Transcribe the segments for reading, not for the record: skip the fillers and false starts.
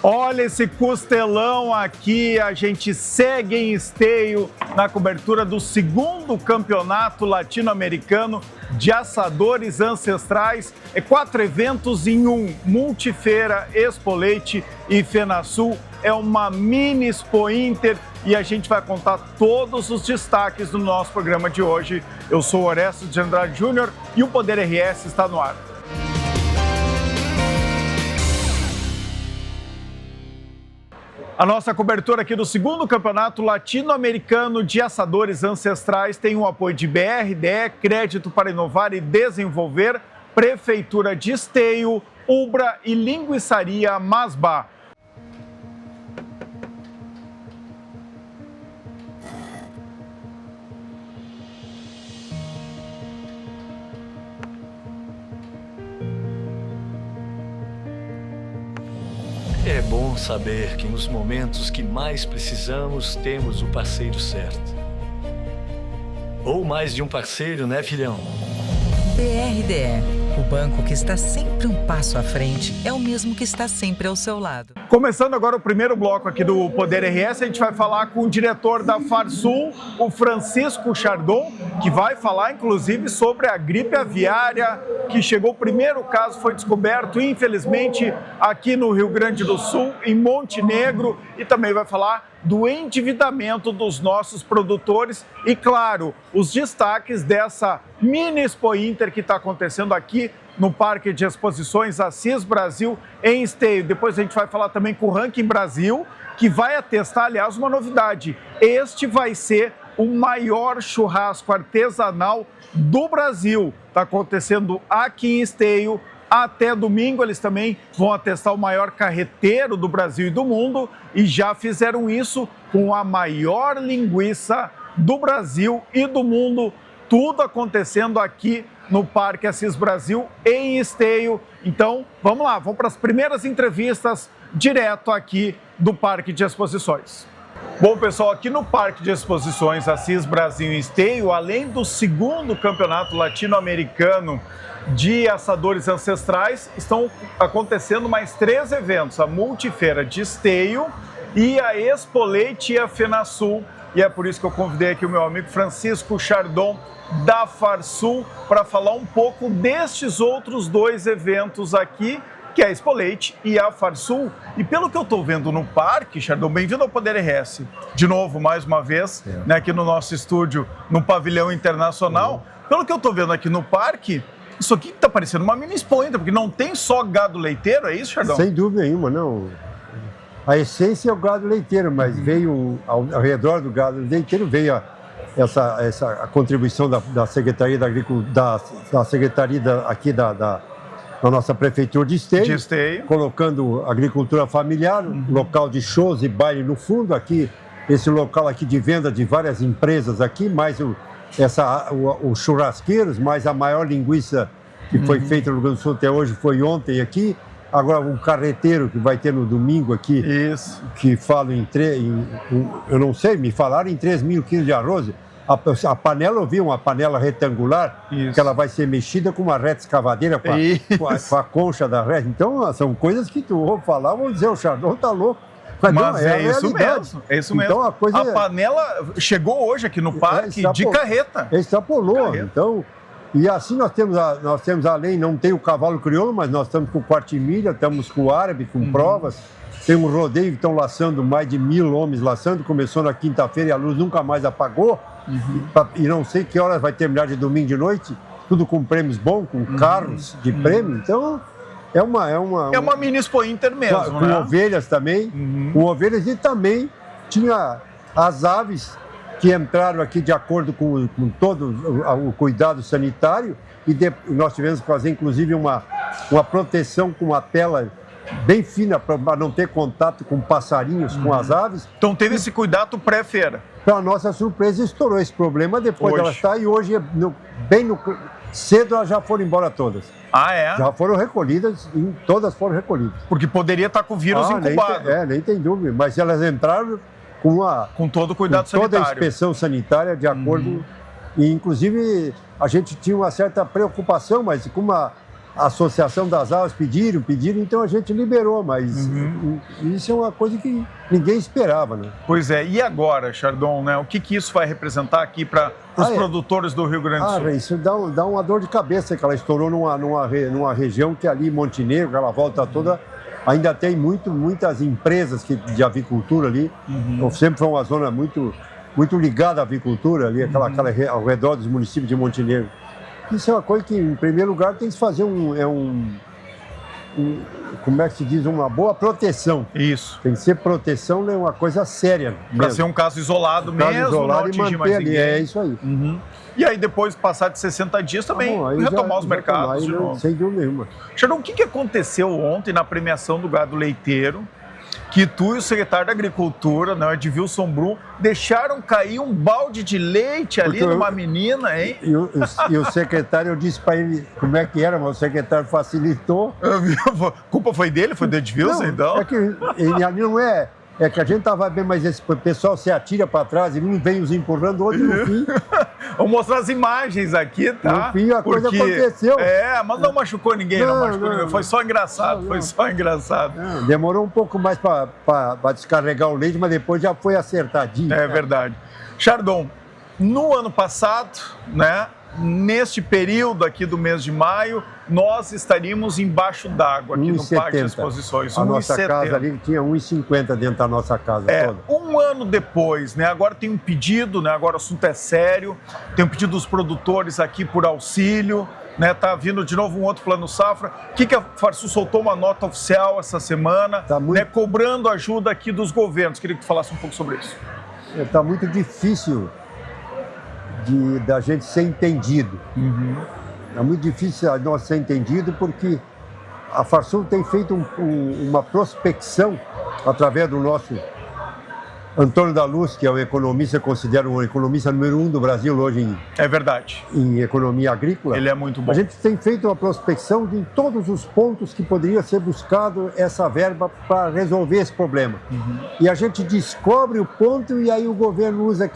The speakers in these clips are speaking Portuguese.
Olha esse costelão aqui, a gente segue em Esteio na cobertura do segundo campeonato latino-americano de assadores ancestrais. É 4 eventos em um, Multifeira, Expo Leite e FenaSul. É uma mini Expo Inter e a gente vai contar todos os destaques do nosso programa de hoje. Eu sou Orestes de Andrade Júnior e o Poder RS está no ar. A nossa cobertura aqui do segundo campeonato latino-americano de assadores ancestrais tem o apoio de BRDE, Crédito para Inovar e Desenvolver, Prefeitura de Esteio, Ubra e Linguiçaria Masbá. É bom saber que nos momentos que mais precisamos, temos o parceiro certo. Ou mais de um parceiro, né, filhão? BRDE, o banco que está sempre um passo à frente, é o mesmo que está sempre ao seu lado. Começando agora o primeiro bloco aqui do Poder RS, a gente vai falar com o diretor da FarSul, o Francisco Chardon, que vai falar inclusive sobre a gripe aviária, que chegou, o primeiro caso foi descoberto, infelizmente, aqui no Rio Grande do Sul, em Montenegro, e também vai falar do endividamento dos nossos produtores e, claro, os destaques dessa mini Expo Inter que está acontecendo aqui no Parque de Exposições Assis Brasil, em Esteio. Depois a gente vai falar também com o Ranking Brasil, que vai atestar, aliás, uma novidade. Este vai ser o maior churrasco artesanal do Brasil. Está acontecendo aqui em Esteio. Até domingo eles também vão atestar o maior carreteiro do Brasil e do mundo e já fizeram isso com a maior linguiça do Brasil e do mundo. Tudo acontecendo aqui no Parque Assis Brasil, em Esteio. Então, vamos lá, vamos para as primeiras entrevistas direto aqui do Parque de Exposições. Bom, pessoal, aqui no Parque de Exposições Assis Brasil em Esteio, além do segundo campeonato latino-americano de assadores ancestrais, estão acontecendo mais 3 eventos, a Multifeira de Esteio e a Expo Leite e a FenaSul. E é por isso que eu convidei aqui o meu amigo Francisco Chardon, da FarSul, para falar um pouco destes outros 2 eventos aqui, que é a Expo Leite e a FarSul. E pelo que eu estou vendo no parque, Chardon, bem-vindo ao Poder RS, de novo, mais uma vez, né, aqui no nosso estúdio, no Pavilhão Internacional. Pelo que eu estou vendo aqui no parque, isso aqui está parecendo uma mini Expo Inter, porque não tem só gado leiteiro, é isso, Chardon? Sem dúvida nenhuma, não. A essência é o gado leiteiro, mas veio, ao redor do gado leiteiro, veio a contribuição da Secretaria da Agricultura, da Secretaria aqui da nossa Prefeitura de Esteio, colocando agricultura familiar, local de shows e baile no fundo, aqui, esse local aqui de venda de várias empresas aqui, mais os churrasqueiros, mais a maior linguiça que foi feita no Rio Grande do Sul até hoje, foi ontem aqui. Agora um carreteiro que vai ter no domingo aqui, isso, que fala eu não sei, me falaram em 3 mil quilos de arroz. A panela, eu vi uma panela retangular, isso, que ela vai ser mexida com uma reta escavadeira com a concha da reta. Então, são coisas que tu ouve falar, vão dizer, o Chardon tá louco. Mas não, é isso mesmo, é isso mesmo. Então, a panela chegou hoje aqui no parque de carreta. Extrapolou, então... E assim nós temos além, não tem o cavalo crioulo, mas nós estamos com o quartimilha, estamos com o árabe, com provas. Tem um rodeio que estão laçando, mais de 1000 homens laçando, começou na quinta-feira e a luz nunca mais apagou. E não sei que horas vai terminar de domingo de noite, tudo com prêmios bons, com carros de prêmio. Então, é uma mini Expo Inter mesmo, com ovelhas também, com ovelhas, e também tinha as aves que entraram aqui de acordo com todo o cuidado sanitário, e nós tivemos que fazer, inclusive, uma proteção com uma tela bem fina para não ter contato com passarinhos, com as aves. Então teve esse cuidado pré-feira. Para nossa surpresa, estourou esse problema depois dela estar, e hoje, cedo, elas já foram embora todas. Ah, é? Já foram recolhidas, todas foram recolhidas. Porque poderia estar com o vírus incubado. Nem tem dúvida, mas elas entraram com todo o cuidado sanitário. Toda a inspeção sanitária de acordo. E, inclusive, a gente tinha uma certa preocupação, mas como Associação das Aves pediram, então a gente liberou, mas isso é uma coisa que ninguém esperava, né? Pois é, e agora, Chardon, né? O que isso vai representar aqui para os produtores do Rio Grande do Sul? Isso dá uma dor de cabeça, que ela estourou numa região que ali, Montenegro, aquela volta toda, ainda tem muitas empresas de avicultura ali. Sempre foi uma zona muito ligada à avicultura ali, aquela ao redor dos municípios de Montenegro. Isso é uma coisa que, em primeiro lugar, tem que se fazer como é que se diz, uma boa proteção. Isso. Tem que ser proteção, é uma coisa séria. Para ser um caso isolado mesmo, não atingir mais ninguém. É isso aí. E aí depois, passar de 60 dias, também retomar os mercados de novo. Sem dúvida nenhuma. Chardon, o que aconteceu ontem na premiação do gado leiteiro, que tu e o secretário da Agricultura, né, Edvilson Brum, deixaram cair um balde de leite ali numa menina, hein? E o secretário, eu disse para ele como é que era, mas o secretário facilitou. A culpa foi dele? Foi do Edvilson, então? É que ele ali não é... É que a gente estava bem, mas esse pessoal se atira para trás e um vem os empurrando, outro no fim. Vou mostrar as imagens aqui, tá? No fim a coisa aconteceu. Mas não machucou ninguém, não machucou ninguém. Foi só engraçado, Demorou um pouco mais para descarregar o leite, mas depois já foi acertadinho. É verdade. Chardon, no ano passado, né? Neste período aqui do mês de maio, nós estaríamos embaixo d'água aqui no Parque de Exposições. A nossa casa ali tinha 1,50 dentro da nossa casa toda. Um ano depois, né? Agora tem um pedido, né? Agora o assunto é sério. Tem um pedido dos produtores aqui por auxílio, né? Tá vindo de novo um outro plano safra. O que a Farsul soltou uma nota oficial essa semana, né? Cobrando ajuda aqui dos governos. Queria que tu falasse um pouco sobre isso. Está muito difícil da gente ser entendido. É muito difícil nós ser entendido porque a Farsul tem feito uma prospecção através do nosso Antônio da Luz, que é um economista, considero um economista número 1 do Brasil hoje em economia agrícola. Ele é muito bom. A gente tem feito uma prospecção de todos os pontos que poderia ser buscado essa verba para resolver esse problema. E a gente descobre o ponto e aí o governo usa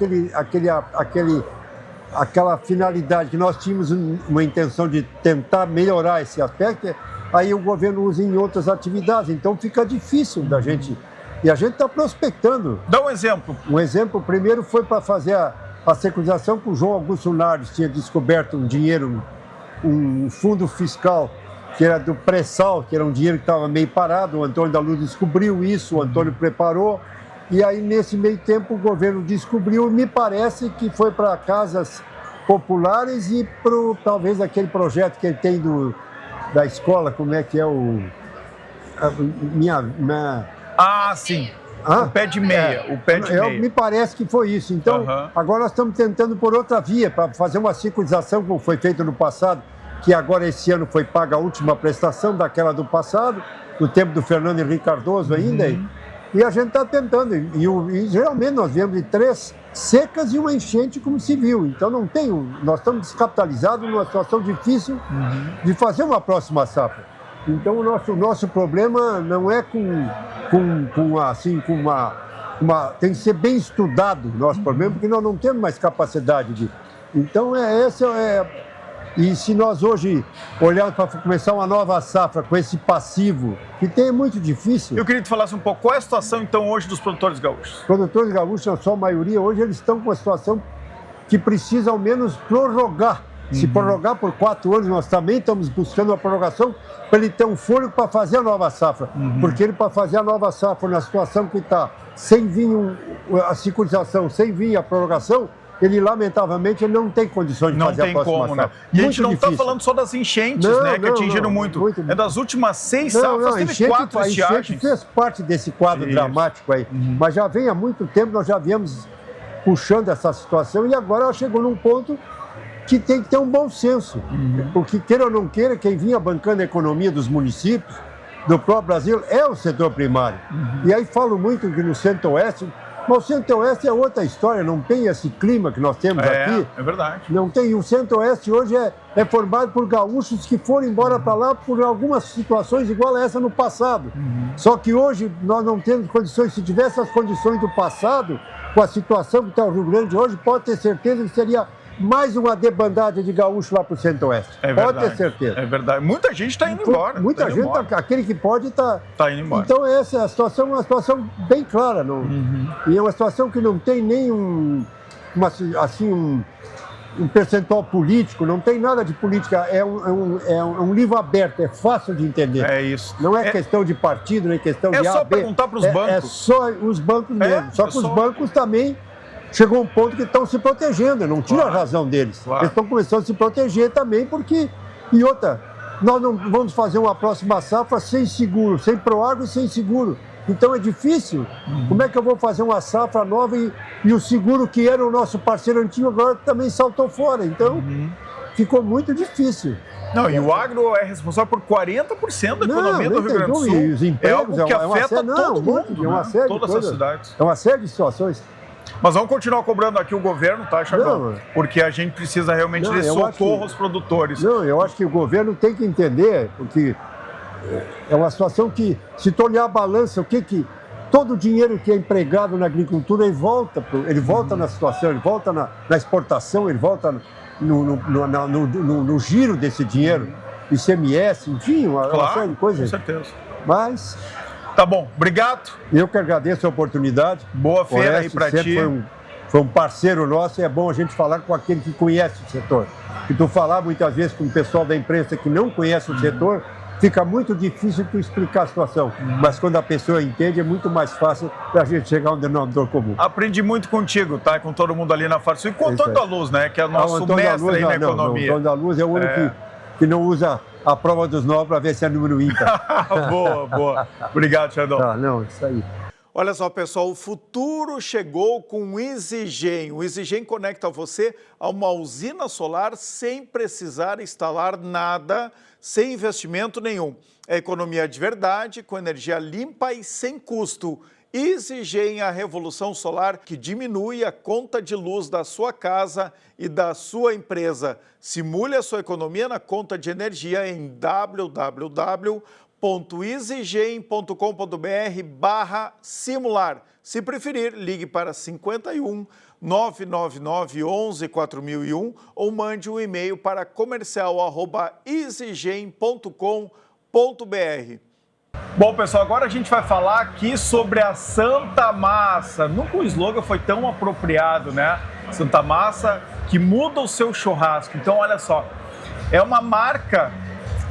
aquela finalidade que nós tínhamos uma intenção de tentar melhorar esse aspecto, aí o governo usa em outras atividades, então fica difícil da gente, e a gente está prospectando. Dá um exemplo. Um exemplo, primeiro foi para fazer a securização que o João Augusto Nardes tinha descoberto um dinheiro, um fundo fiscal, que era do pré-sal, que era um dinheiro que estava meio parado, o Antônio da Luz descobriu isso, o Antônio preparou, e aí, nesse meio tempo, o governo descobriu, me parece que foi para casas populares e para talvez aquele projeto que ele tem da escola, como é que é sim. O pé de meia. Me parece que foi isso. Então, agora nós estamos tentando por outra via, para fazer uma circundização, como foi feito no passado, que agora esse ano foi paga a última prestação daquela do passado, no tempo do Fernando Henrique Cardoso ainda. E a gente está tentando, e geralmente nós viemos de 3 secas e uma enchente, como se viu. Então nós estamos descapitalizados numa situação difícil de fazer uma próxima safra. Então o nosso problema não é tem que ser bem estudado o nosso problema, porque nós não temos mais capacidade de... Então e se nós hoje olharmos para começar uma nova safra com esse passivo, que é muito difícil... Eu queria que tu falasse um pouco, qual é a situação então hoje dos produtores gaúchos? Os produtores gaúchos, na sua maioria, hoje eles estão com uma situação que precisa ao menos prorrogar. Se prorrogar por 4 anos, nós também estamos buscando uma prorrogação para ele ter um fôlego para fazer a nova safra. Porque ele, para fazer a nova safra, na situação que está, sem vir a securização, sem vir a prorrogação, ele, lamentavelmente, não tem condições de fazer a próxima safra. Né? E a gente não está falando só das enchentes, que atingiram muito. É das últimas 6 safras, teve 4 estiagens. A enchente fez parte desse quadro dramático aí. Mas já vem há muito tempo, nós já viemos puxando essa situação e agora ela chegou num ponto que tem que ter um bom senso. Porque, queira ou não queira, quem vinha bancando a economia dos municípios, do próprio Brasil, é o setor primário. E aí falo muito que no Centro-Oeste... Mas o Centro-Oeste é outra história, não tem esse clima que nós temos aqui. É verdade. Não tem. O Centro-Oeste hoje é formado por gaúchos que foram embora para lá por algumas situações igual a essa no passado. Só que hoje nós não temos condições. Se tivesse as condições do passado, com a situação que está o Rio Grande hoje, pode ter certeza que seria mais uma debandada de gaúcho lá para o Centro-Oeste. Pode ter certeza. É verdade. Muita gente está indo embora. Muita gente, aquele que pode está indo embora. Então essa é a situação, uma situação bem clara. E é uma situação que não tem nem um percentual político, não tem nada de política, é um livro aberto, é fácil de entender. É isso. Não é questão de partido, nem questão de É só perguntar para os bancos. É só os bancos mesmo. Só que os bancos também chegou um ponto que estão se protegendo, não tira a razão deles. Eles estão começando a se proteger também, porque... E outra, nós não vamos fazer uma próxima safra sem seguro, sem Proagro e sem seguro. Então é difícil. Como é que eu vou fazer uma safra nova e o seguro que era o nosso parceiro antigo agora também saltou fora? Então ficou muito difícil. Não, e o agro é responsável por 40% da economia do Rio Grande do Sul. E os empregos, é algo que afeta todo mundo, é uma série todas de as cidades. É uma série de situações. Mas vamos continuar cobrando aqui o governo, tá, Chardon? Porque a gente precisa realmente de socorro aos produtores. Não, eu acho que o governo tem que entender, porque é uma situação que, se tu olhar a balança, todo o dinheiro que é empregado na agricultura, ele volta na situação, ele volta na exportação, ele volta no giro desse dinheiro, ICMS, enfim, uma série de coisas. Com certeza. Mas... Tá bom, obrigado. Eu que agradeço a oportunidade. Boa feira aí para ti. Foi um parceiro nosso e é bom a gente falar com aquele que conhece o setor. E tu falar muitas vezes com o pessoal da imprensa que não conhece o setor, fica muito difícil tu explicar a situação. Mas quando a pessoa entende, é muito mais fácil para a gente chegar a um denominador comum. Aprendi muito contigo, tá? Com todo mundo ali na Farsul e com o Antônio da Luz, né? Que é o nosso mestre aí na economia. O Antônio da Luz é o único que não usa a prova dos 9 para ver se é número ímpar. Boa. Obrigado, Chardon. Isso aí. Olha só, pessoal, o futuro chegou com o EasyGen. O EasyGen conecta você a uma usina solar sem precisar instalar nada, sem investimento nenhum. É economia de verdade, com energia limpa e sem custo. EasyGen, a revolução solar que diminui a conta de luz da sua casa e da sua empresa. Simule a sua economia na conta de energia em www.easygen.com.br/simular. Se preferir, ligue para 51 999 11 4001 ou mande um e-mail para comercial@easygen.com.br. Bom, pessoal, agora a gente vai falar aqui sobre a Santa Massa. Nunca o slogan foi tão apropriado, né? Santa Massa, que muda o seu churrasco. Então, olha só, é uma marca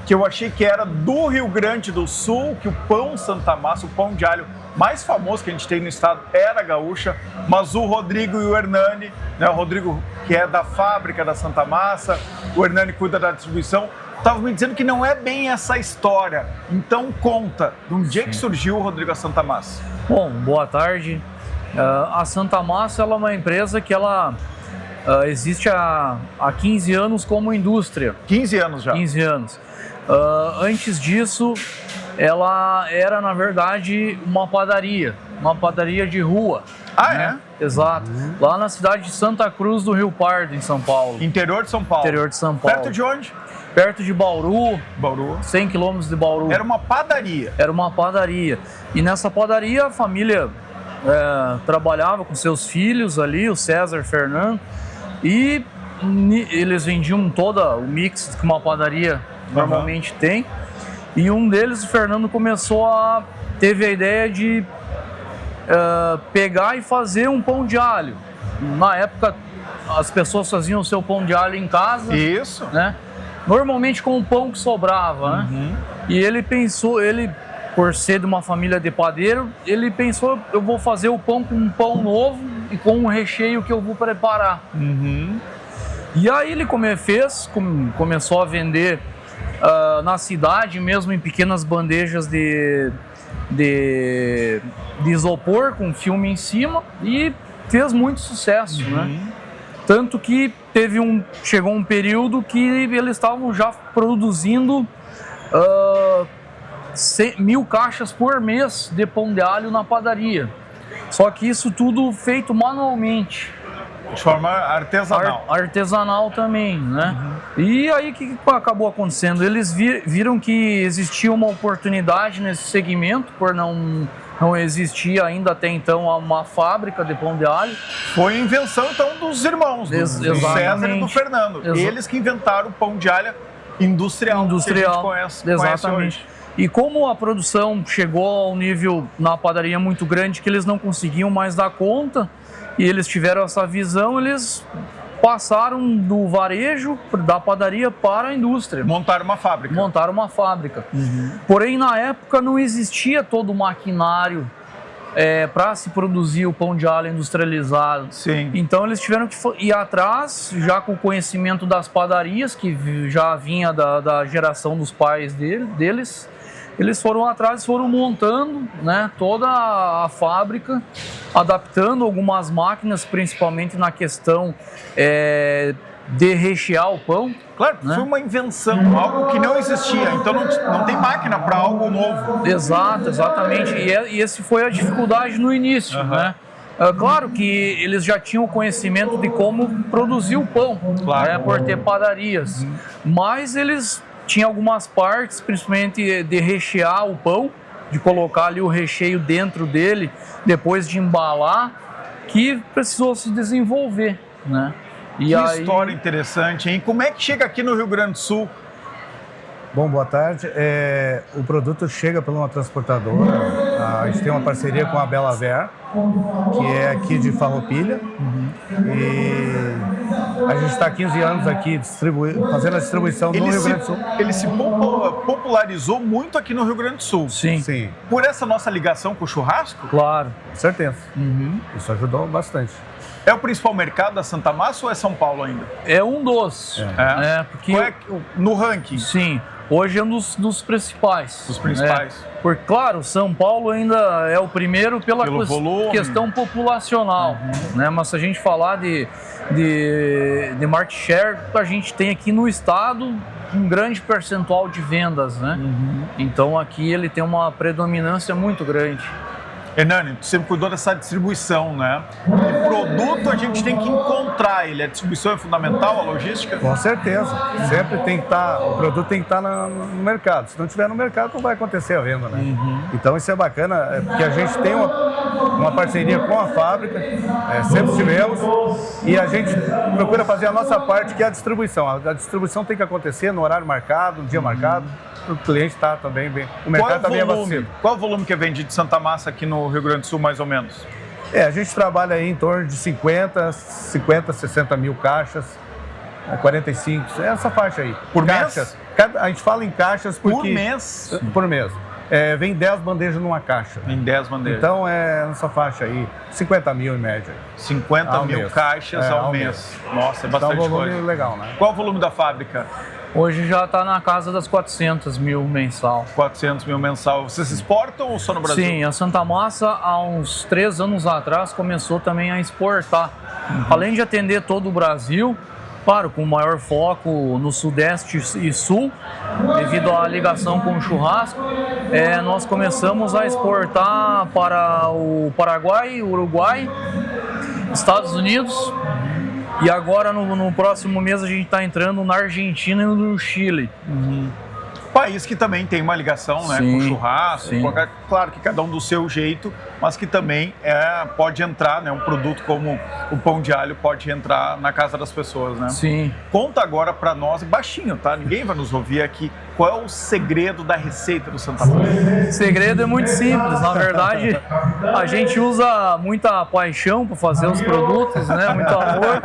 que eu achei que era do Rio Grande do Sul, que o pão Santa Massa, o pão de alho mais famoso que a gente tem no estado, era gaúcha, mas o Rodrigo e o Hernani, né? O Rodrigo, que é da fábrica da Santa Massa, o Hernani cuida da distribuição, estavam me dizendo que não é bem essa história. Então conta, de um dia que surgiu o Rodrigo a Santa Massa. Bom, boa tarde. A Santa Massa ela é uma empresa que ela existe há 15 anos como indústria. 15 anos já? 15 anos. Antes disso, ela era, na verdade, uma padaria de rua. Ah, é? Exato. Lá na cidade de Santa Cruz do Rio Pardo, em São Paulo. Interior de São Paulo. Interior de São Paulo. Perto de onde? Perto de Bauru. Bauru. 100 quilômetros de Bauru. Era uma padaria. Era uma padaria. E nessa padaria a família trabalhava com seus filhos ali, o César e o Fernando. E eles vendiam todo o mix que uma padaria normalmente tem. E um deles, o Fernando, teve a ideia de pegar e fazer um pão de alho. Na época, as pessoas faziam o seu pão de alho em casa. Isso. Né? Normalmente com o pão que sobrava, né? E ele pensou, por ser de uma família de padeiro, ele pensou, eu vou fazer o pão com um pão novo e com um recheio que eu vou preparar. E aí ele começou a vender na cidade mesmo, em pequenas bandejas de isopor com filme em cima, e fez muito sucesso, né? Tanto que chegou um período que eles estavam já produzindo 1.000 caixas por mês de pão de alho na padaria. Só que isso tudo feito manualmente. De forma artesanal. Artesanal também, né? E aí o que acabou acontecendo? Eles viram que existia uma oportunidade nesse segmento, por não Não existia ainda até então uma fábrica de pão de alho. Foi invenção, então, dos irmãos, do César e do Fernando. Eles que inventaram o pão de alho industrial. Que a gente conhece hoje. E como a produção chegou ao nível na padaria muito grande que eles não conseguiam mais dar conta, e eles tiveram essa visão, eles passaram do varejo, da padaria para a indústria. Montaram uma fábrica. Porém, na época não existia todo o maquinário para se produzir o pão de alho industrializado. Sim. Então eles tiveram que ir atrás, já com o conhecimento das padarias, que já vinha da geração dos pais deles. Eles foram atrás, foram montando, né, toda a fábrica, adaptando algumas máquinas, principalmente na questão de rechear o pão. Claro, né? Foi uma invenção, algo que não existia, então não tem máquina para algo novo. Exatamente, e esse foi a dificuldade no início, né? Claro que eles já tinham conhecimento de como produzir o pão, né, por ter padarias, mas eles tinham algumas partes, principalmente de rechear o pão, de colocar ali o recheio dentro dele, depois de embalar, que precisou se desenvolver, né? Que história interessante, hein? Como é que chega aqui no Rio Grande do Sul? Bom, boa tarde. O produto chega por uma transportadora. A gente tem uma parceria com a Bela Ver, que é aqui de Farroupilha. E a gente está há 15 anos aqui fazendo a distribuição no Rio Grande do Sul. Ele se popularizou muito aqui no Rio Grande do Sul. Sim. Por essa nossa ligação com o churrasco? Claro, com certeza. Isso ajudou bastante. É o principal mercado da Santa Massa ou é São Paulo ainda? É um dos. Porque no ranking? Sim. Hoje é um dos principais. Os principais. Porque, claro, São Paulo ainda é o primeiro pelo questão populacional. Né? Mas se a gente falar de market share, a gente tem aqui no estado um grande percentual de vendas, né? Então aqui ele tem uma predominância muito grande. Hernani, tu sempre cuidou dessa distribuição, né? E produto a gente tem que encontrar ele. A distribuição é fundamental, a logística? Com certeza. Sempre tem que estar, o produto tem que estar no mercado. Se não tiver no mercado, não vai acontecer a venda, né? Então isso é bacana, porque a gente tem uma parceria com a fábrica, sempre tivemos, e a gente procura fazer a nossa parte, que é a distribuição. A distribuição tem que acontecer no horário marcado, no dia marcado. O cliente está também bem. O mercado está bem abastecido. Qual é o volume que é vendido de Santa Massa aqui no Rio Grande do Sul, mais ou menos? A gente trabalha aí em torno de 50, 60 mil caixas, 45, essa faixa aí. Por caixas. mês? A gente fala em caixas porque... Por mês? Por mês. Vem 10 bandejas numa caixa. Em 10 bandejas. Então é nessa faixa aí, 50 mil em média. 50 mil caixas ao mês. Nossa, é bastante coisa. Então é um volume legal, né? Qual o volume da fábrica? Hoje já está na casa das 400 mil mensal. 400 mil mensal. Vocês exportam ou só no Brasil? Sim, a Santa Massa, há uns 3 anos atrás, começou também a exportar. Além de atender todo o Brasil, claro, com maior foco no Sudeste e Sul, devido à ligação com o churrasco, nós começamos a exportar para o Paraguai, Uruguai, Estados Unidos. E agora, no próximo mês, a gente está entrando na Argentina e no Chile. País que também tem uma ligação, né, com o churrasco, claro que cada um do seu jeito, mas que também pode entrar, né, um produto como o pão de alho pode entrar na casa das pessoas, né? Sim. Conta agora para nós, baixinho, tá? Ninguém vai nos ouvir aqui. Qual é o segredo da receita do Santa Massa? O segredo é muito simples. Na verdade, a gente usa muita paixão para fazer os produtos, né? Muito amor.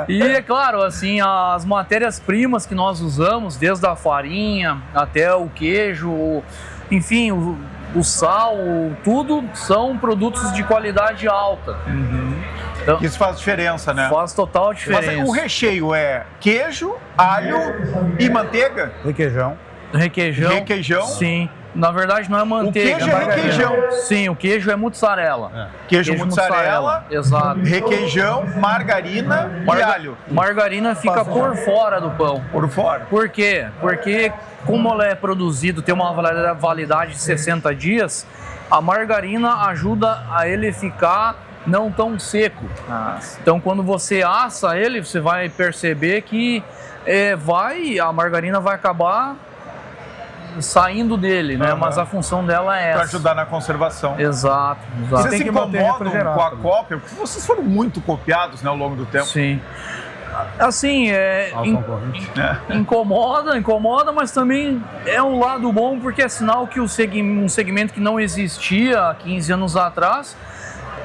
E, é claro, assim, as matérias-primas que nós usamos, desde a farinha até o queijo, enfim, o sal, tudo são produtos de qualidade alta. Então, isso faz diferença, né? Faz total diferença. Mas o recheio é queijo, alho e manteiga? Requeijão. Requeijão? Sim. Na verdade, não é manteiga. O queijo é requeijão. Sim, o queijo é mussarela. Queijo mussarela. Exato. Requeijão, margarina e alho. Margarina fica por fora do pão. Por fora. Por quê? Porque como ela é produzido, tem uma validade de 60 dias, a margarina ajuda a ele ficar não tão seco. Então, quando você assa ele, você vai perceber que a margarina vai acabar saindo dele, né? Mas a função dela é essa. Para ajudar na conservação. Exato. Vocês se incomodam com a cópia? Porque vocês foram muito copiados, né, ao longo do tempo. Sim. Assim, incomoda, mas também é um lado bom, porque é sinal que um segmento que não existia há 15 anos atrás,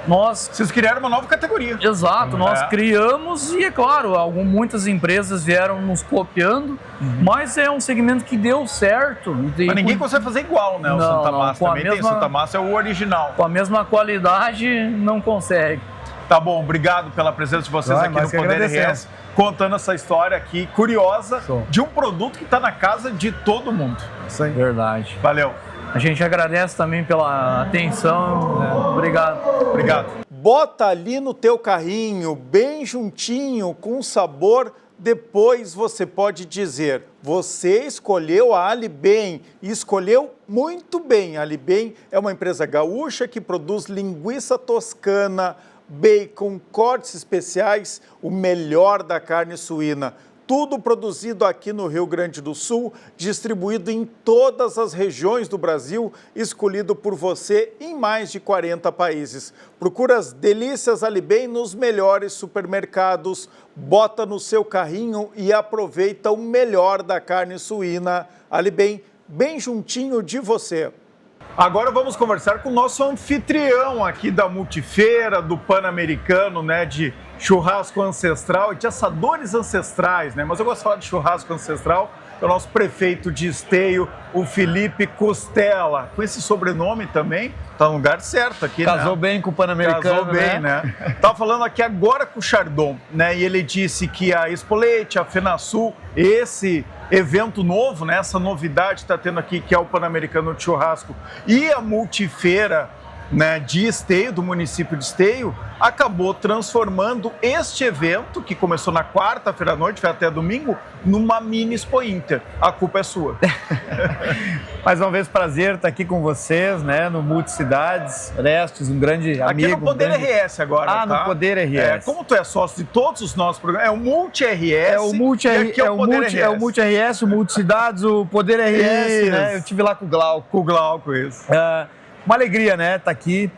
Vocês criaram uma nova categoria. Exato, nós criamos e, é claro, muitas empresas vieram nos copiando, mas é um segmento que deu certo. Mas ninguém consegue fazer igual, né? O Santa Massa também tem. O Santa Massa é o original. Com a mesma qualidade, não consegue. Tá bom, obrigado pela presença de vocês aqui no Poder RS, contando essa história aqui curiosa de um produto que está na casa de todo mundo. Isso aí. Verdade. Valeu. A gente agradece também pela atenção. Obrigado. Obrigado. Bota ali no teu carrinho, bem juntinho, com sabor. Depois você pode dizer, você escolheu a Alibem e escolheu muito bem. A Alibem é uma empresa gaúcha que produz linguiça toscana, bacon, cortes especiais, o melhor da carne suína. Tudo produzido aqui no Rio Grande do Sul, distribuído em todas as regiões do Brasil, escolhido por você em mais de 40 países. Procura as delícias Alibem nos melhores supermercados, bota no seu carrinho e aproveita o melhor da carne suína. Alibem, bem juntinho de você. Agora vamos conversar com o nosso anfitrião aqui da Multifeira, do Pan-Americano, né, de churrasco ancestral e de assadores ancestrais, né? Mas eu gosto de falar de churrasco ancestral, é o nosso prefeito de Esteio, o Felipe Costela. Com esse sobrenome também, tá no lugar certo aqui, Casou né? bem com o Pan-Americano, Casou bem, né? Tava falando aqui agora com o Chardon, né? E ele disse que a Espolete, a FenaSul, esse evento novo, né? Essa novidade está tendo aqui, que é o Pan-Americano de Churrasco, e a Multifeira, né, de Esteio, do município de Esteio, acabou transformando este evento, que começou na quarta-feira à noite, foi até domingo, numa mini Expo Inter. A culpa é sua. Mais uma vez, prazer estar aqui com vocês, né, no Multicidades, Restes, um grande amigo. Aqui é no Poder RS agora, tá? No Poder RS. Como tu é sócio de todos os nossos programas, é o Multi-RS, é o Multi-RS, é o Multi-RS, o Multicidades, o Poder RS, né? Eu estive lá com o Glauco. Com o Glauco, isso. Uma alegria, né, tá aqui.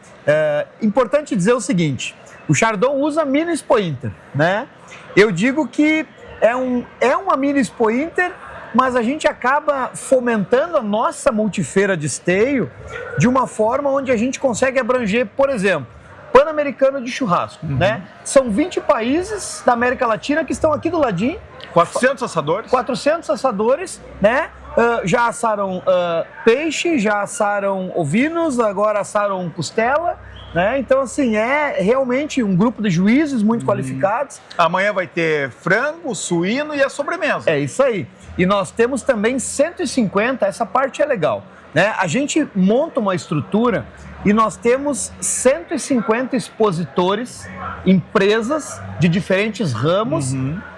Importante dizer o seguinte, o Chardon usa mini Expo Inter, né? Eu digo que é uma mini Expo Inter, mas a gente acaba fomentando a nossa multifeira de Esteio de uma forma onde a gente consegue abranger, por exemplo, Pan-Americano de churrasco, né? São 20 países da América Latina que estão aqui do ladinho. 400 assadores? 400 assadores, né? Já assaram peixe, já assaram ovinos, agora assaram costela, né? Então, assim, é realmente um grupo de juízes muito qualificados. Amanhã vai ter frango, suíno e a sobremesa. É isso aí. E nós temos também 150, essa parte é legal, né? A gente monta uma estrutura e nós temos 150 expositores, empresas de diferentes ramos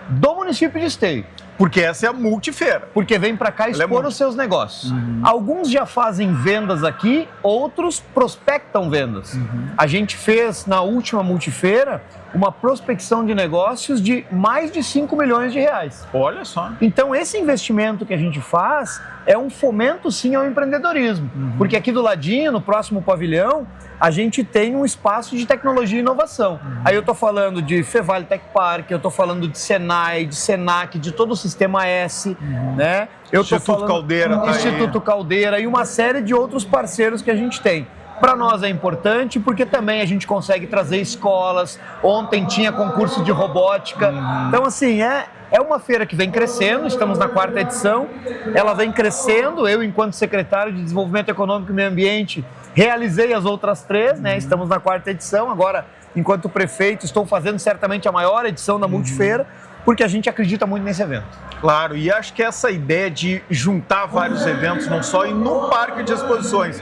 do município de Esteio. Porque essa é a Multifeira. Porque vem para cá expor os seus negócios. Alguns já fazem vendas aqui, outros prospectam vendas. A gente fez, na última Multifeira, uma prospecção de negócios de mais de 5 milhões de reais. Olha só. Então, esse investimento que a gente faz é um fomento, sim, ao empreendedorismo. Porque aqui do ladinho, no próximo pavilhão, a gente tem um espaço de tecnologia e inovação. Aí eu estou falando de Fevale Tech Park, eu estou falando de Senai, de Senac, de todo o Sistema S, né? Instituto Caldeira tá aí. Instituto Caldeira e uma série de outros parceiros que a gente tem. Para nós é importante porque também a gente consegue trazer escolas. Ontem tinha concurso de robótica. Então, assim, é uma feira que vem crescendo, estamos na 4ª edição. Ela vem crescendo, eu, enquanto secretário de Desenvolvimento Econômico e Meio Ambiente, realizei as outras 3, né? Estamos na 4ª edição. Agora, enquanto prefeito, estou fazendo certamente a maior edição da Multifeira, porque a gente acredita muito nesse evento. Claro, e acho que essa ideia de juntar vários eventos, não só em um parque de exposições,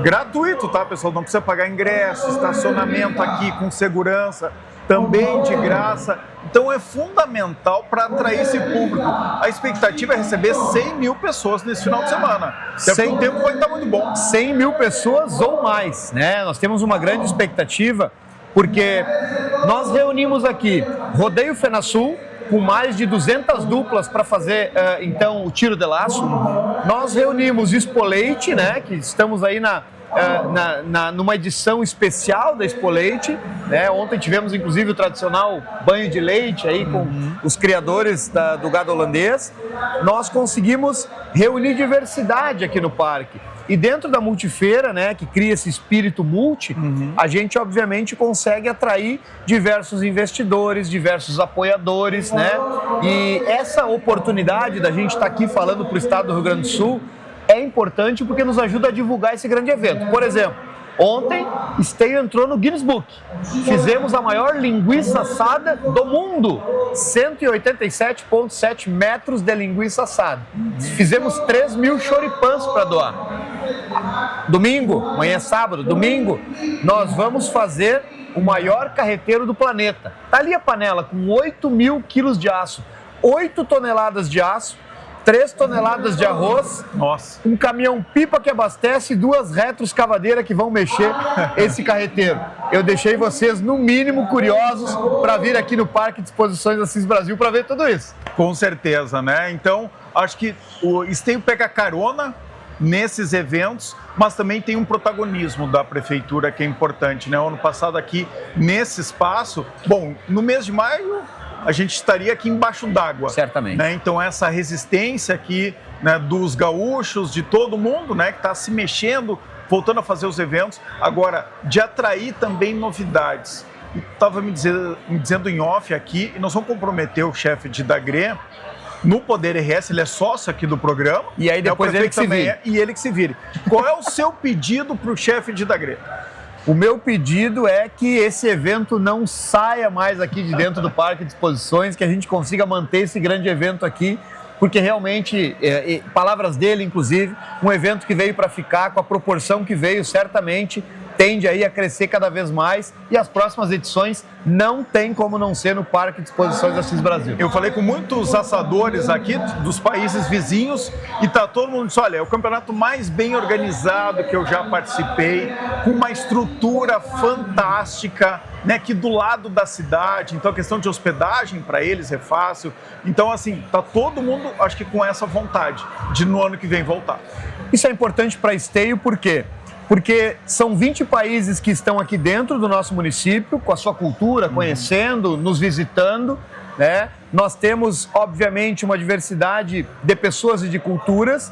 gratuito, tá, pessoal? Não precisa pagar ingresso, estacionamento aqui com segurança, também de graça. Então é fundamental para atrair esse público. A expectativa é receber 100 mil pessoas nesse final de semana. O tempo vai estar muito bom. 100 mil pessoas ou mais, né? Nós temos uma grande expectativa, porque nós reunimos aqui Rodeio FenaSul, com mais de 200 duplas para fazer, então, o tiro de laço. Nós reunimos Expo Leite, né, que estamos aí numa edição especial da Expo Leite, né? Ontem tivemos, inclusive, o tradicional banho de leite aí com os criadores do gado holandês. Nós conseguimos reunir diversidade aqui no parque. E dentro da multifeira, né, que cria esse espírito multi, a gente obviamente consegue atrair diversos investidores, diversos apoiadores, né? E essa oportunidade da gente estar aqui falando para o estado do Rio Grande do Sul é importante porque nos ajuda a divulgar esse grande evento. Por exemplo, ontem, Esteio entrou no Guinness Book. Fizemos a maior linguiça assada do mundo. 187,7 metros de linguiça assada. Fizemos 3.000 choripãs para doar. Domingo, amanhã é sábado, domingo, nós vamos fazer o maior carreteiro do planeta. Tá ali a panela com 8.000 quilos de aço, 8 toneladas de aço, 3 toneladas de arroz, Nossa. um caminhão-pipa que abastece e 2 retroescavadeiras que vão mexer esse carreteiro. Eu deixei vocês, no mínimo, curiosos para vir aqui no Parque de Exposições Assis Brasil para ver tudo isso. Com certeza, né? Então, acho que o Esteio pega carona nesses eventos, mas também tem um protagonismo da prefeitura que é importante, né? O ano passado aqui, nesse espaço, bom, no mês de maio, a gente estaria aqui embaixo d'água. Certamente. Né? Então, essa resistência aqui, né, dos gaúchos, de todo mundo, né, que está se mexendo, voltando a fazer os eventos, agora, de atrair também novidades. Estava me dizendo em off aqui, e nós vamos comprometer o chefe de Dagré no Poder RS, ele é sócio aqui do programa. E aí depois ele que se vire. E ele que se vire. Qual é o seu pedido para o chefe de Dagré? O meu pedido é que esse evento não saia mais aqui de dentro do Parque de Exposições, que a gente consiga manter esse grande evento aqui, porque realmente, palavras dele inclusive, um evento que veio para ficar, com a proporção que veio, certamente tende aí a crescer cada vez mais e as próximas edições não tem como não ser no Parque de Exposições Assis Brasil. Eu falei com muitos assadores aqui dos países vizinhos e tá todo mundo disse, olha, é o campeonato mais bem organizado que eu já participei, com uma estrutura fantástica, né, aqui do lado da cidade, então a questão de hospedagem para eles é fácil. Então, assim, tá todo mundo, acho que com essa vontade de no ano que vem voltar. Isso é importante para Esteio, por quê? Porque são 20 países que estão aqui dentro do nosso município, com a sua cultura, conhecendo, nos visitando, né? Nós temos, obviamente, uma diversidade de pessoas e de culturas.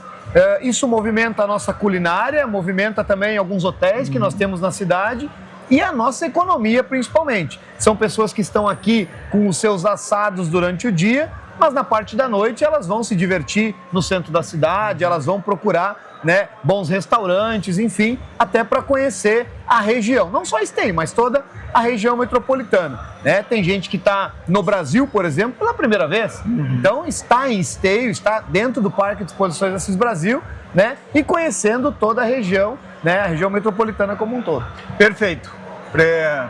Isso movimenta a nossa culinária, movimenta também alguns hotéis que nós temos na cidade e a nossa economia, principalmente. São pessoas que estão aqui com os seus assados durante o dia, mas na parte da noite elas vão se divertir no centro da cidade, elas vão procurar, né, bons restaurantes, enfim, até para conhecer a região. Não só Esteio, mas toda a região metropolitana, né? Tem gente que está no Brasil, por exemplo, pela primeira vez. Então, está em Esteio, está dentro do Parque de Exposições Assis Brasil, né? E conhecendo toda a região, né? A região metropolitana como um todo. Perfeito.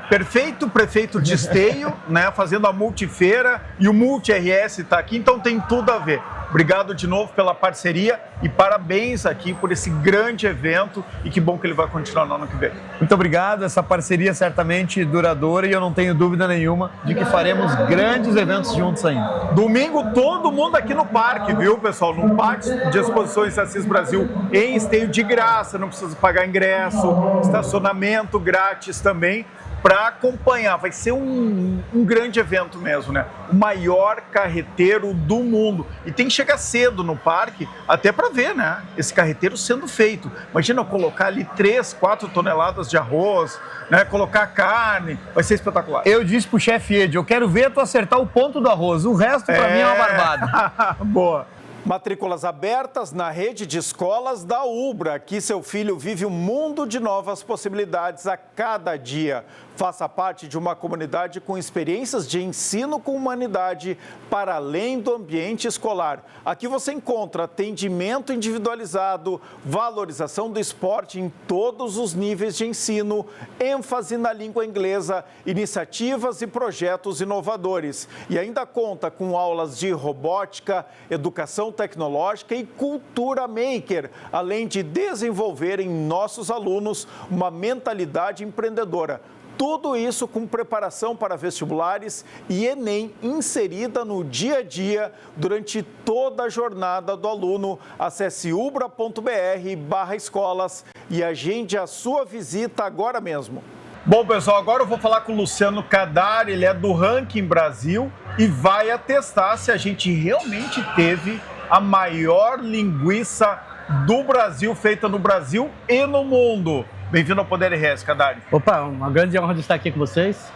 Perfeito prefeito de Esteio, né, fazendo a multifeira e o Multi RS está aqui, então tem tudo a ver. Obrigado de novo pela parceria e parabéns aqui por esse grande evento e que bom que ele vai continuar no ano que vem. Muito obrigado, essa parceria certamente duradoura e eu não tenho dúvida nenhuma de que faremos grandes eventos juntos ainda. Domingo todo mundo aqui no parque, viu, pessoal? No Parque de Exposições Assis Brasil em Esteio de graça, não precisa pagar ingresso, estacionamento grátis também. Para acompanhar, vai ser um grande evento mesmo, né? O maior carreteiro do mundo. E tem que chegar cedo no parque, até para ver, né? Esse carreteiro sendo feito. Imagina eu colocar ali 3, 4 toneladas de arroz, né? Colocar carne, vai ser espetacular. Eu disse pro chefe Ed, eu quero ver tu acertar o ponto do arroz, o resto para mim é uma barbada. Boa. Matrículas abertas na rede de escolas da Ubra. Aqui seu filho vive um mundo de novas possibilidades a cada dia. Faça parte de uma comunidade com experiências de ensino com humanidade para além do ambiente escolar. Aqui você encontra atendimento individualizado, valorização do esporte em todos os níveis de ensino, ênfase na língua inglesa, iniciativas e projetos inovadores. E ainda conta com aulas de robótica, educação tecnológica e cultura maker, além de desenvolver em nossos alunos uma mentalidade empreendedora. Tudo isso com preparação para vestibulares e Enem inserida no dia a dia durante toda a jornada do aluno. Acesse ubra.br/escolas e agende a sua visita agora mesmo. Bom, pessoal, agora eu vou falar com o Luciano Cadari, ele é do Ranking Brasil e vai atestar se a gente realmente teve a maior linguiça do Brasil, feita no Brasil e no mundo. Bem-vindo ao Poder RS, Cadari. Opa, uma grande honra de estar aqui com vocês.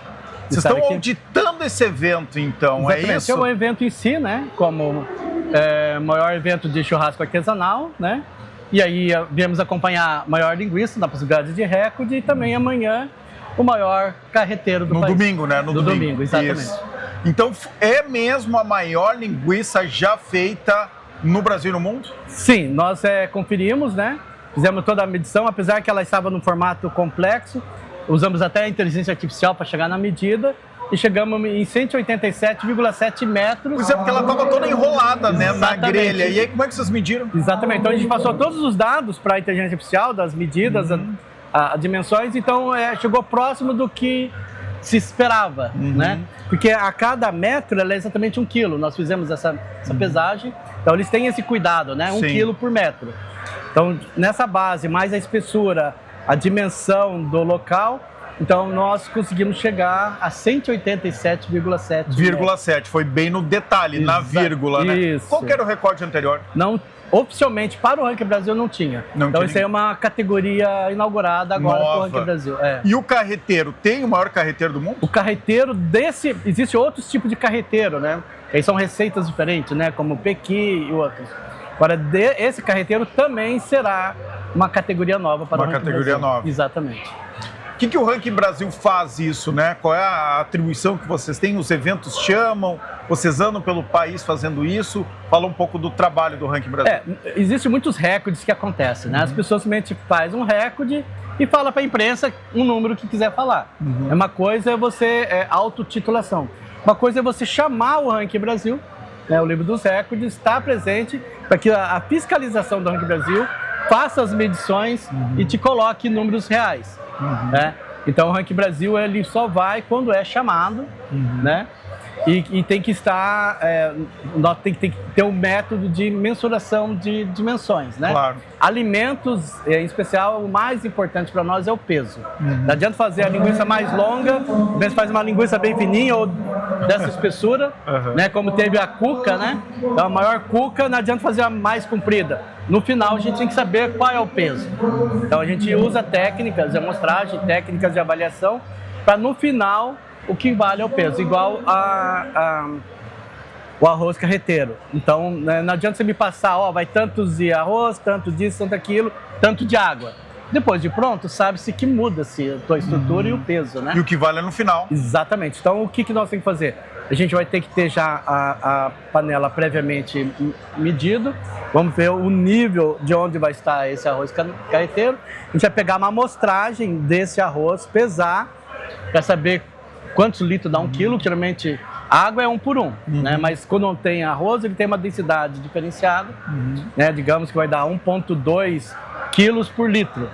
Vocês estão auditando esse evento, então, exatamente, é isso? É um evento em si, né? Como maior evento de churrasco artesanal, né? E aí viemos acompanhar a maior linguiça na possibilidade de recorde e também amanhã o maior carreteiro do país. No domingo, né? No domingo, exatamente. Isso. Então, é mesmo a maior linguiça já feita no Brasil e no mundo? Sim, nós conferimos, né? Fizemos toda a medição, apesar que ela estava num formato complexo, usamos até a inteligência artificial para chegar na medida e chegamos em 187,7 metros. Pois é, porque ela estava toda enrolada, né, na grelha. E aí, como é que vocês mediram? Exatamente, então a gente passou todos os dados para a inteligência artificial, das medidas, as dimensões, então chegou próximo do que se esperava, né? Porque a cada metro ela é exatamente 1 quilo, nós fizemos essa pesagem, então eles têm esse cuidado, né? 1 quilo por metro. Então, nessa base, mais a espessura, a dimensão do local, então nós conseguimos chegar a 187,7. Foi bem no detalhe, na vírgula, né? Isso. Qual que era o recorde anterior? Não, oficialmente, para o Ranking Brasil não tinha. Então, isso aí é uma categoria inaugurada agora para o Ranking Brasil. E o carreteiro, tem o maior carreteiro do mundo? O carreteiro existe outros tipos de carreteiro, né? Aí são receitas diferentes, né? Como o pequi e outros. Agora, esse carreteiro também será uma categoria nova para o Ranking Brasil. Uma categoria nova. Exatamente. O que o Ranking Brasil faz isso, né? Qual é a atribuição que vocês têm? Os eventos chamam? Vocês andam pelo país fazendo isso? Fala um pouco do trabalho do Ranking Brasil. Existem muitos recordes que acontecem, né? As pessoas simplesmente fazem um recorde e fala para a imprensa um número que quiser falar. Uma coisa é você autotitulação. Uma coisa é você chamar o Ranking Brasil, né, o livro dos recordes, está presente para que a fiscalização do Ranking Brasil faça as medições e te coloque números reais. Né? Então o Ranking Brasil ele só vai quando é chamado, né? E tem que estar, tem que ter um método de mensuração de dimensões, né? Claro. Alimentos, em especial, o mais importante para nós é o peso. Não adianta fazer a linguiça mais longa, você faz uma linguiça bem fininha ou dessa espessura, né? Como teve a cuca, né? Então a maior cuca, não adianta fazer a mais comprida. No final a gente tem que saber qual é o peso. Então a gente usa técnicas de amostragem, técnicas de avaliação, para no final o que vale é o peso, igual o arroz carreteiro. Então, né, não adianta você me passar, vai tantos de arroz, tanto disso, tanto aquilo, tanto de água. Depois de pronto, sabe-se que muda-se a tua estrutura e o peso, né? E o que vale é no final. Exatamente. Então, o que nós temos que fazer? A gente vai ter que ter já a panela previamente medido. Vamos ver o nível de onde vai estar esse arroz carreteiro. A gente vai pegar uma amostragem desse arroz, pesar, para saber quantos litros dá 1 quilo. Geralmente água é 1 por 1, né? Mas quando não tem arroz, ele tem uma densidade diferenciada, né? Digamos que vai dar 1,2 quilos por litro,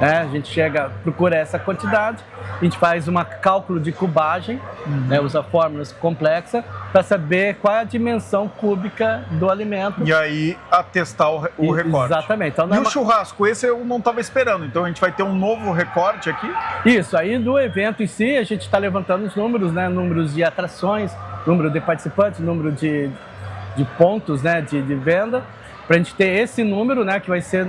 né? A gente procura essa quantidade, a gente faz um cálculo de cubagem, né? Usa fórmulas complexas para saber qual é a dimensão cúbica do alimento. E aí atestar o recorde. Exatamente. Então, o churrasco, esse eu não estava esperando, então a gente vai ter um novo recorde aqui? Isso, aí do evento em si a gente está levantando os números, né? Números de atrações, número de participantes, número de pontos, né? de venda, para a gente ter esse número, né? Que vai ser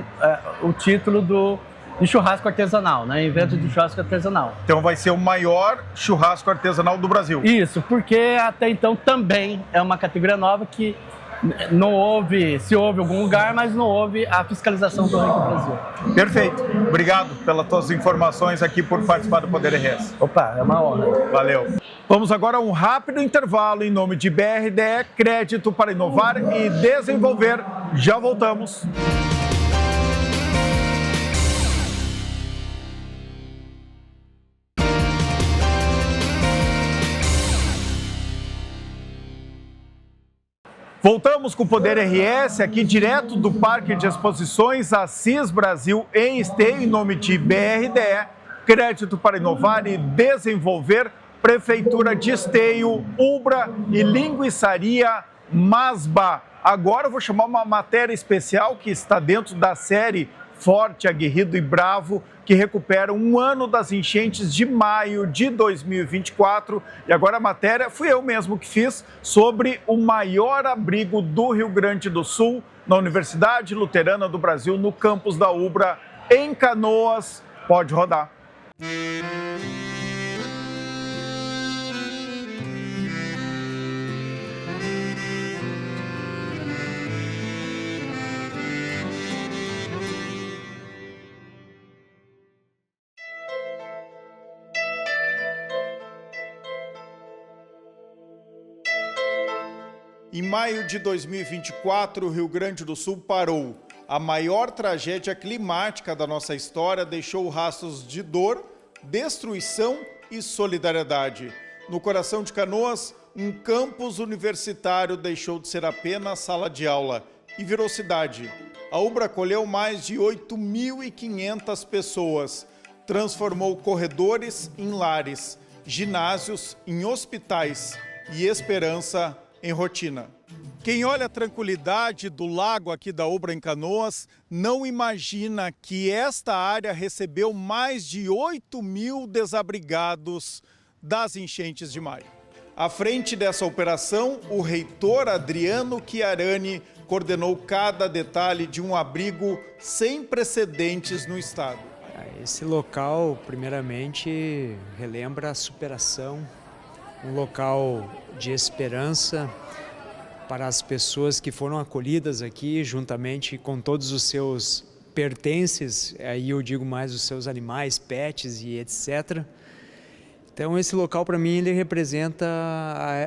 o título de churrasco artesanal, né? Evento de churrasco artesanal. Então vai ser o maior churrasco artesanal do Brasil. Isso, porque até então também é uma categoria nova que não houve, se houve algum lugar, mas não houve a fiscalização do Ranking Brasil. Perfeito. Obrigado pelas tuas informações aqui por participar do Poder RS. Opa, é uma honra. Valeu. Vamos agora a um rápido intervalo em nome de BRDE, crédito para inovar e desenvolver. Já voltamos. Voltamos com o Poder RS, aqui direto do Parque de Exposições Assis Brasil, em Esteio, em nome de BRDE, Crédito para Inovar e Desenvolver, Prefeitura de Esteio, Ubra e Linguiçaria Masba. Agora eu vou chamar uma matéria especial que está dentro da série Forte, Aguerrido e Bravo, que recupera um ano das enchentes de maio de 2024. E agora a matéria fui eu mesmo que fiz sobre o maior abrigo do Rio Grande do Sul, na Universidade Luterana do Brasil, no campus da Ubra, em Canoas. Pode rodar. Em maio de 2024, o Rio Grande do Sul parou. A maior tragédia climática da nossa história deixou rastros de dor, destruição e solidariedade. No coração de Canoas, um campus universitário deixou de ser apenas sala de aula e virou cidade. A Ubra acolheu mais de 8.500 pessoas, transformou corredores em lares, ginásios em hospitais e esperança em rotina. Quem olha a tranquilidade do lago aqui da Ubra em Canoas não imagina que esta área recebeu mais de 8.000 desabrigados das enchentes de maio. À frente dessa operação, o reitor Adriano Chiarani coordenou cada detalhe de um abrigo sem precedentes no estado. Esse local, primeiramente, relembra a superação, um local de esperança para as pessoas que foram acolhidas aqui, juntamente com todos os seus pertences, aí eu digo mais os seus animais, pets e etc. Então esse local para mim ele representa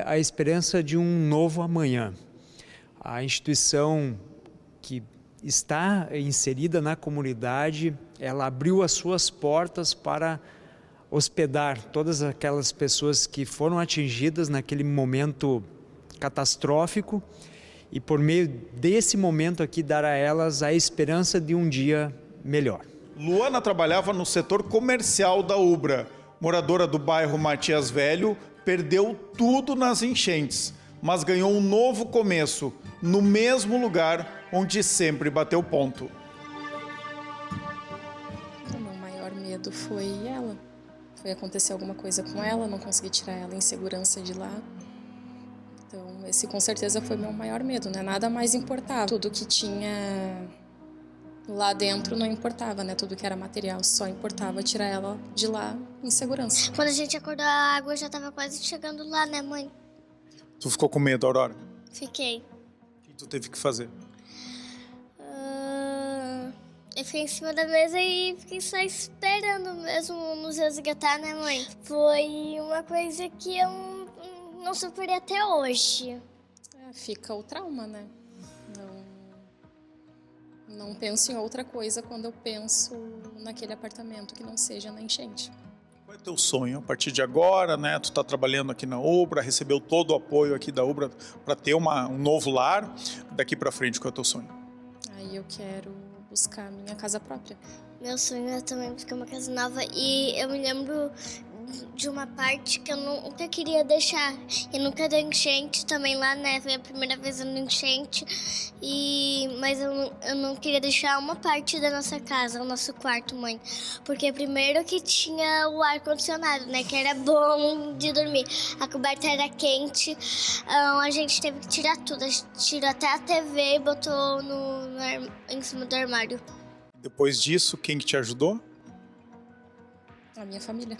a esperança de um novo amanhã. A instituição que está inserida na comunidade, ela abriu as suas portas para hospedar todas aquelas pessoas que foram atingidas naquele momento catastrófico e por meio desse momento aqui dar a elas a esperança de um dia melhor. Luana trabalhava no setor comercial da Ubra. Moradora do bairro Matias Velho, perdeu tudo nas enchentes, mas ganhou um novo começo, no mesmo lugar onde sempre bateu ponto. O meu maior medo foi ela. Foi acontecer alguma coisa com ela, não consegui tirar ela em segurança de lá. Então, esse com certeza foi meu maior medo, né? Nada mais importava. Tudo que tinha lá dentro não importava, né? Tudo que era material, só importava tirar ela de lá em segurança. Quando a gente acordou, a água já estava quase chegando lá, né, mãe? Tu ficou com medo, Aurora? Fiquei. O que tu teve que fazer? Eu fiquei em cima da mesa e fiquei só esperando mesmo nos resgatar, né, mãe? Foi uma coisa que eu não superei até hoje. Fica o trauma, né? Não penso em outra coisa quando eu penso naquele apartamento que não seja na enchente. Qual é o teu sonho a partir de agora, né? Tu tá trabalhando aqui na Ubra, recebeu todo o apoio aqui da Ubra para ter um novo lar. Daqui para frente, qual é o teu sonho? Aí eu quero buscar a minha casa própria. Meu sonho é também buscar uma casa nova e eu me lembro de uma parte que eu nunca queria deixar. E nunca deu enchente também lá, né? Foi a primeira vez dando enchente. Mas eu não queria deixar uma parte da nossa casa, o nosso quarto, mãe. Porque primeiro que tinha o ar-condicionado, né? Que era bom de dormir. A coberta era quente. A gente teve que tirar tudo. A gente tirou até a TV e botou em cima do armário. Depois disso, quem que te ajudou? A minha família.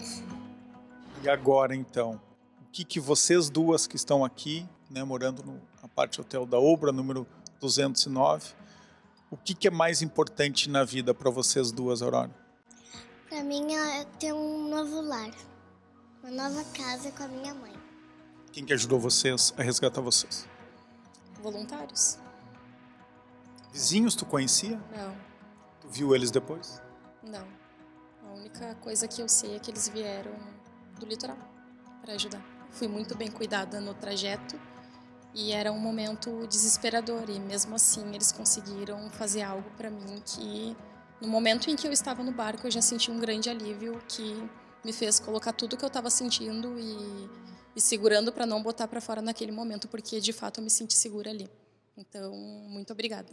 E agora, então, o que vocês duas que estão aqui, né, morando na parte hotel da Ubra, número 209, o que é mais importante na vida para vocês duas, Aurora? Para mim é ter um novo lar, uma nova casa com a minha mãe. Quem que ajudou vocês a resgatar vocês? Voluntários. Vizinhos tu conhecia? Não. Tu viu eles depois? Não. A única coisa que eu sei é que eles vieram do litoral para ajudar. Fui muito bem cuidada no trajeto e era um momento desesperador e mesmo assim eles conseguiram fazer algo para mim que No momento em que eu estava no barco, eu já senti um grande alívio que me fez colocar tudo que eu estava sentindo e segurando para não botar para fora naquele momento, porque de fato eu me senti segura ali. Então, muito obrigada.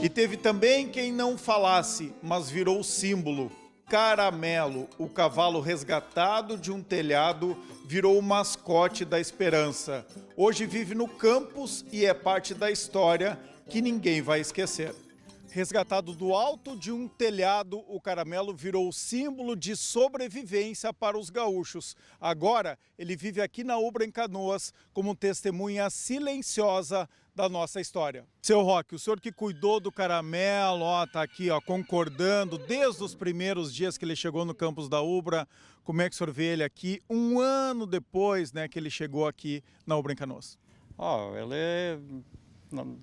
E teve também quem não falasse, mas virou símbolo. Caramelo, o cavalo resgatado de um telhado, virou o mascote da esperança. Hoje vive no campus e é parte da história que ninguém vai esquecer. Resgatado do alto de um telhado, o caramelo virou símbolo de sobrevivência para os gaúchos. Agora, ele vive aqui na Ubra, em Canoas, como testemunha silenciosa da nossa história. Seu Roque, o senhor que cuidou do caramelo, tá aqui, concordando desde os primeiros dias que ele chegou no campus da Ubra. Como é que o senhor vê ele aqui, um ano depois, né, que ele chegou aqui na Ubra, em Canoas? Ele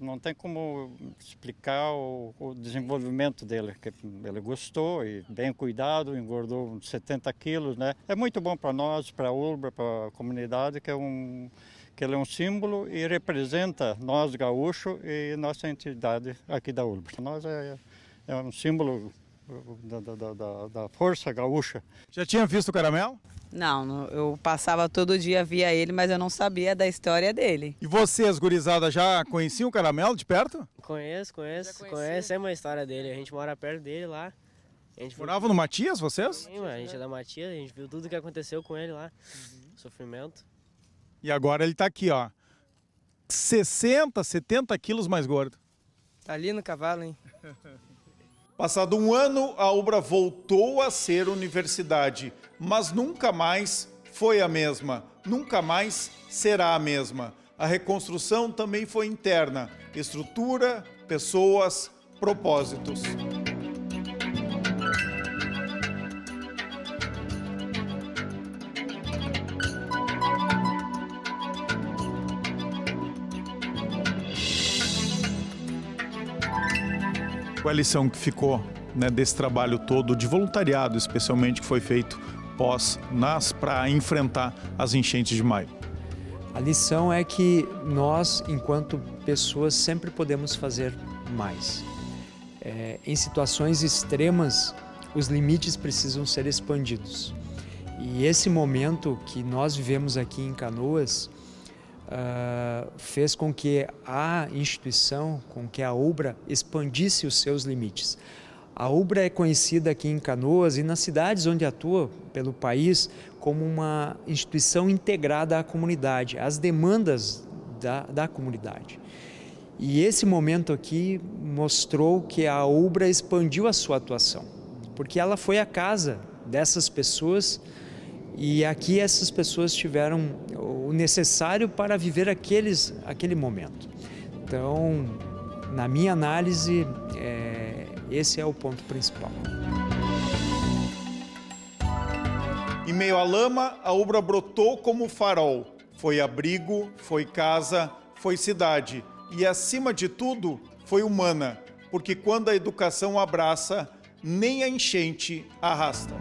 não tem como explicar o desenvolvimento dele, que ele gostou e bem cuidado, engordou uns 70 quilos, né? É muito bom para nós, para a Ubra, para a comunidade, que ele é um símbolo e representa nós gaúchos e nossa entidade aqui da Ubra. Nós é um símbolo da força gaúcha. Já tinha visto o caramelo? Não, eu passava todo dia, via ele, mas eu não sabia da história dele. E vocês, gurizada, já conheciam o caramelo de perto? Conhecemos a história dele, a gente mora perto dele lá. Morava no Matias, vocês? Sim, a gente é da Matias, a gente viu tudo que aconteceu com ele lá, sofrimento. E agora ele tá aqui, 60, 70 quilos mais gordo. Tá ali no cavalo, hein? Passado um ano, a Ubra voltou a ser universidade, mas nunca mais foi a mesma, nunca mais será a mesma. A reconstrução também foi interna, estrutura, pessoas, propósitos. Qual a lição que ficou, né, desse trabalho todo de voluntariado, especialmente que foi feito para enfrentar as enchentes de maio? A lição é que nós, enquanto pessoas, sempre podemos fazer mais. Em situações extremas, os limites precisam ser expandidos. E esse momento que nós vivemos aqui em Canoas fez com que a instituição, com que a Ubra expandisse os seus limites. A Ubra é conhecida aqui em Canoas e nas cidades onde atua pelo país como uma instituição integrada à comunidade, às demandas da comunidade. E esse momento aqui mostrou que a Ubra expandiu a sua atuação, porque ela foi a casa dessas pessoas e aqui essas pessoas tiveram o necessário para viver aquele momento. Então, na minha análise, esse é o ponto principal. Em meio à lama, a Ubra brotou como farol. Foi abrigo, foi casa, foi cidade. E, acima de tudo, foi humana. Porque quando a educação abraça, nem a enchente arrasta.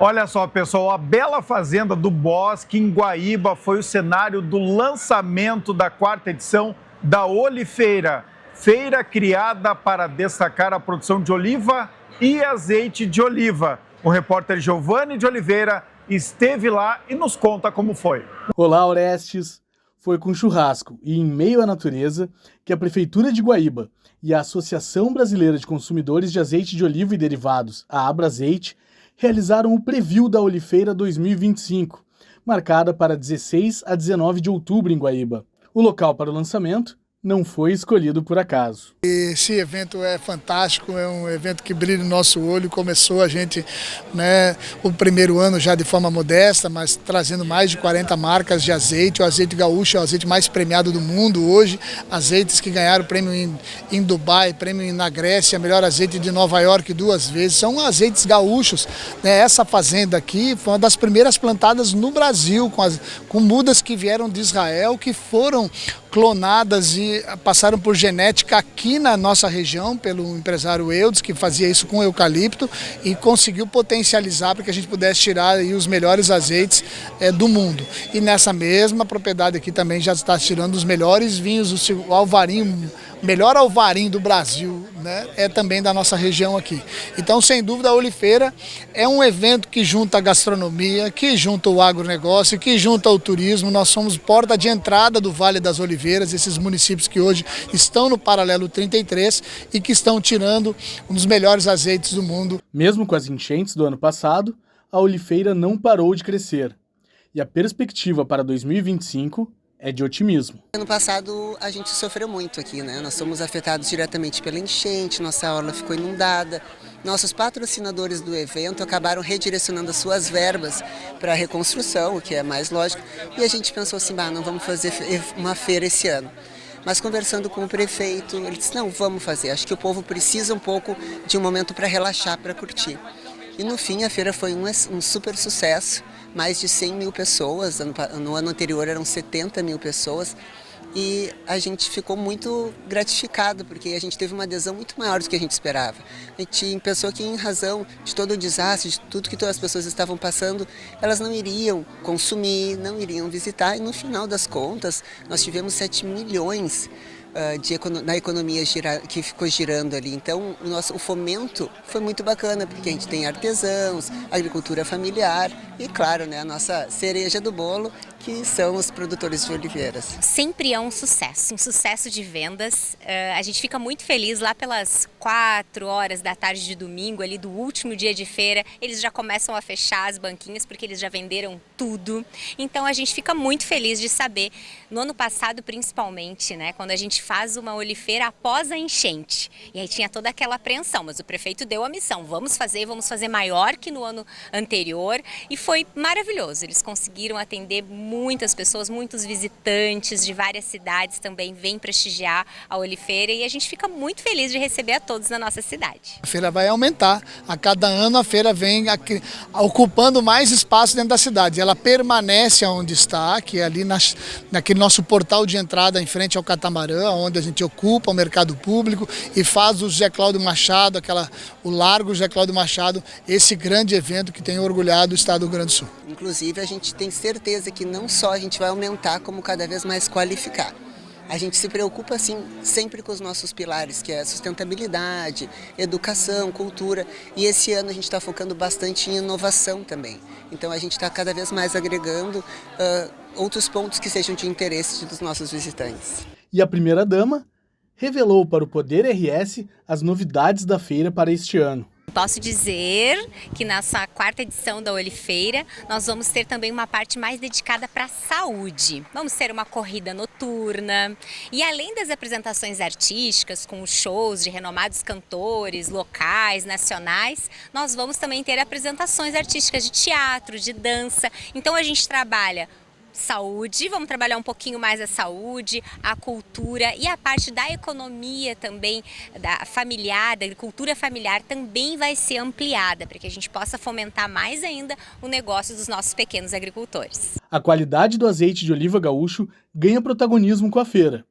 Olha só, pessoal, a bela fazenda do Bosque, em Guaíba, foi o cenário do lançamento da 4ª edição da Olifeira, feira criada para destacar a produção de oliva e azeite de oliva. O repórter Giovanni de Oliveira esteve lá e nos conta como foi. Olá, Orestes! Foi com churrasco e em meio à natureza que a Prefeitura de Guaíba e a Associação Brasileira de Consumidores de Azeite de Oliva e Derivados, a Abrazeite, realizaram o preview da Olifeira 2025, marcada para 16 a 19 de outubro em Guaíba. O local para o lançamento não foi escolhido por acaso. Esse evento é fantástico, é um evento que brilha no nosso olho. Começou a gente, o primeiro ano já de forma modesta, mas trazendo mais de 40 marcas de azeite. O azeite gaúcho é o azeite mais premiado do mundo hoje. Azeites que ganharam prêmio em Dubai, prêmio na Grécia, melhor azeite de Nova York 2 vezes. São azeites gaúchos. Essa fazenda aqui foi uma das primeiras plantadas no Brasil, com mudas que vieram de Israel, que foram clonadas e passaram por genética aqui na nossa região pelo empresário Eudes, que fazia isso com eucalipto e conseguiu potencializar para que a gente pudesse tirar aí os melhores azeites do mundo. E nessa mesma propriedade aqui também já está tirando os melhores vinhos, o alvarinho, melhor alvarinho do Brasil, é também da nossa região aqui. Então, sem dúvida, a Olifeira é um evento que junta a gastronomia, que junta o agronegócio, que junta o turismo. Nós somos porta de entrada do Vale das Oliveiras, esses municípios que hoje estão no Paralelo 33 e que estão tirando um dos melhores azeites do mundo. Mesmo com as enchentes do ano passado, a Olifeira não parou de crescer. E a perspectiva para 2025 é de otimismo. Ano passado a gente sofreu muito aqui, Nós somos afetados diretamente pela enchente, nossa orla ficou inundada. Nossos patrocinadores do evento acabaram redirecionando as suas verbas para a reconstrução, o que é mais lógico. E a gente pensou assim, não vamos fazer uma feira esse ano. Mas conversando com o prefeito, ele disse, não, vamos fazer. Acho que o povo precisa um pouco de um momento para relaxar, para curtir. E no fim a feira foi um super sucesso. Mais de 100 mil pessoas, no ano anterior eram 70 mil pessoas e a gente ficou muito gratificado porque a gente teve uma adesão muito maior do que a gente esperava. A gente pensou que em razão de todo o desastre, de tudo que todas as pessoas estavam passando, elas não iriam consumir, não iriam visitar e no final das contas nós tivemos 7 milhões na economia que ficou girando ali. Então o fomento foi muito bacana, porque a gente tem artesãos, agricultura familiar e, claro, a nossa cereja do bolo, que são os produtores de oliveiras. Sempre é um sucesso de vendas. A gente fica muito feliz lá pelas 4 horas da tarde de domingo, ali do último dia de feira, eles já começam a fechar as banquinhas porque eles já venderam tudo. Então a gente fica muito feliz de saber, no ano passado principalmente, quando a gente faz uma olifeira após a enchente. E aí tinha toda aquela apreensão, mas o prefeito deu a missão, vamos fazer maior que no ano anterior e foi maravilhoso. Eles conseguiram atender muitas pessoas, muitos visitantes de várias cidades também vêm prestigiar a Olifeira e a gente fica muito feliz de receber a todos na nossa cidade. A feira vai aumentar, a cada ano a feira vem ocupando mais espaço dentro da cidade. Ela permanece onde está, que é ali naquele nosso portal de entrada em frente ao catamarã, onde a gente ocupa o mercado público e faz o José Cláudio Machado, o Largo José Cláudio Machado, esse grande evento que tem orgulhado o estado do Rio Grande do Sul. Inclusive a gente tem certeza que não só a gente vai aumentar, como cada vez mais qualificar. A gente se preocupa, assim, sempre com os nossos pilares, que é sustentabilidade, educação, cultura. E esse ano a gente está focando bastante em inovação também. Então a gente está cada vez mais agregando outros pontos que sejam de interesse dos nossos visitantes. E a primeira-dama revelou para o Poder RS as novidades da feira para este ano. Posso dizer que nessa 4ª edição da Olifeira nós vamos ter também uma parte mais dedicada para a saúde. Vamos ter uma corrida noturna e além das apresentações artísticas com shows de renomados cantores locais, nacionais, nós vamos também ter apresentações artísticas de teatro, de dança. Então a gente trabalha saúde, vamos trabalhar um pouquinho mais a saúde, a cultura e a parte da economia também, da agricultura familiar também vai ser ampliada para que a gente possa fomentar mais ainda o negócio dos nossos pequenos agricultores. A qualidade do azeite de oliva gaúcho ganha protagonismo com a feira,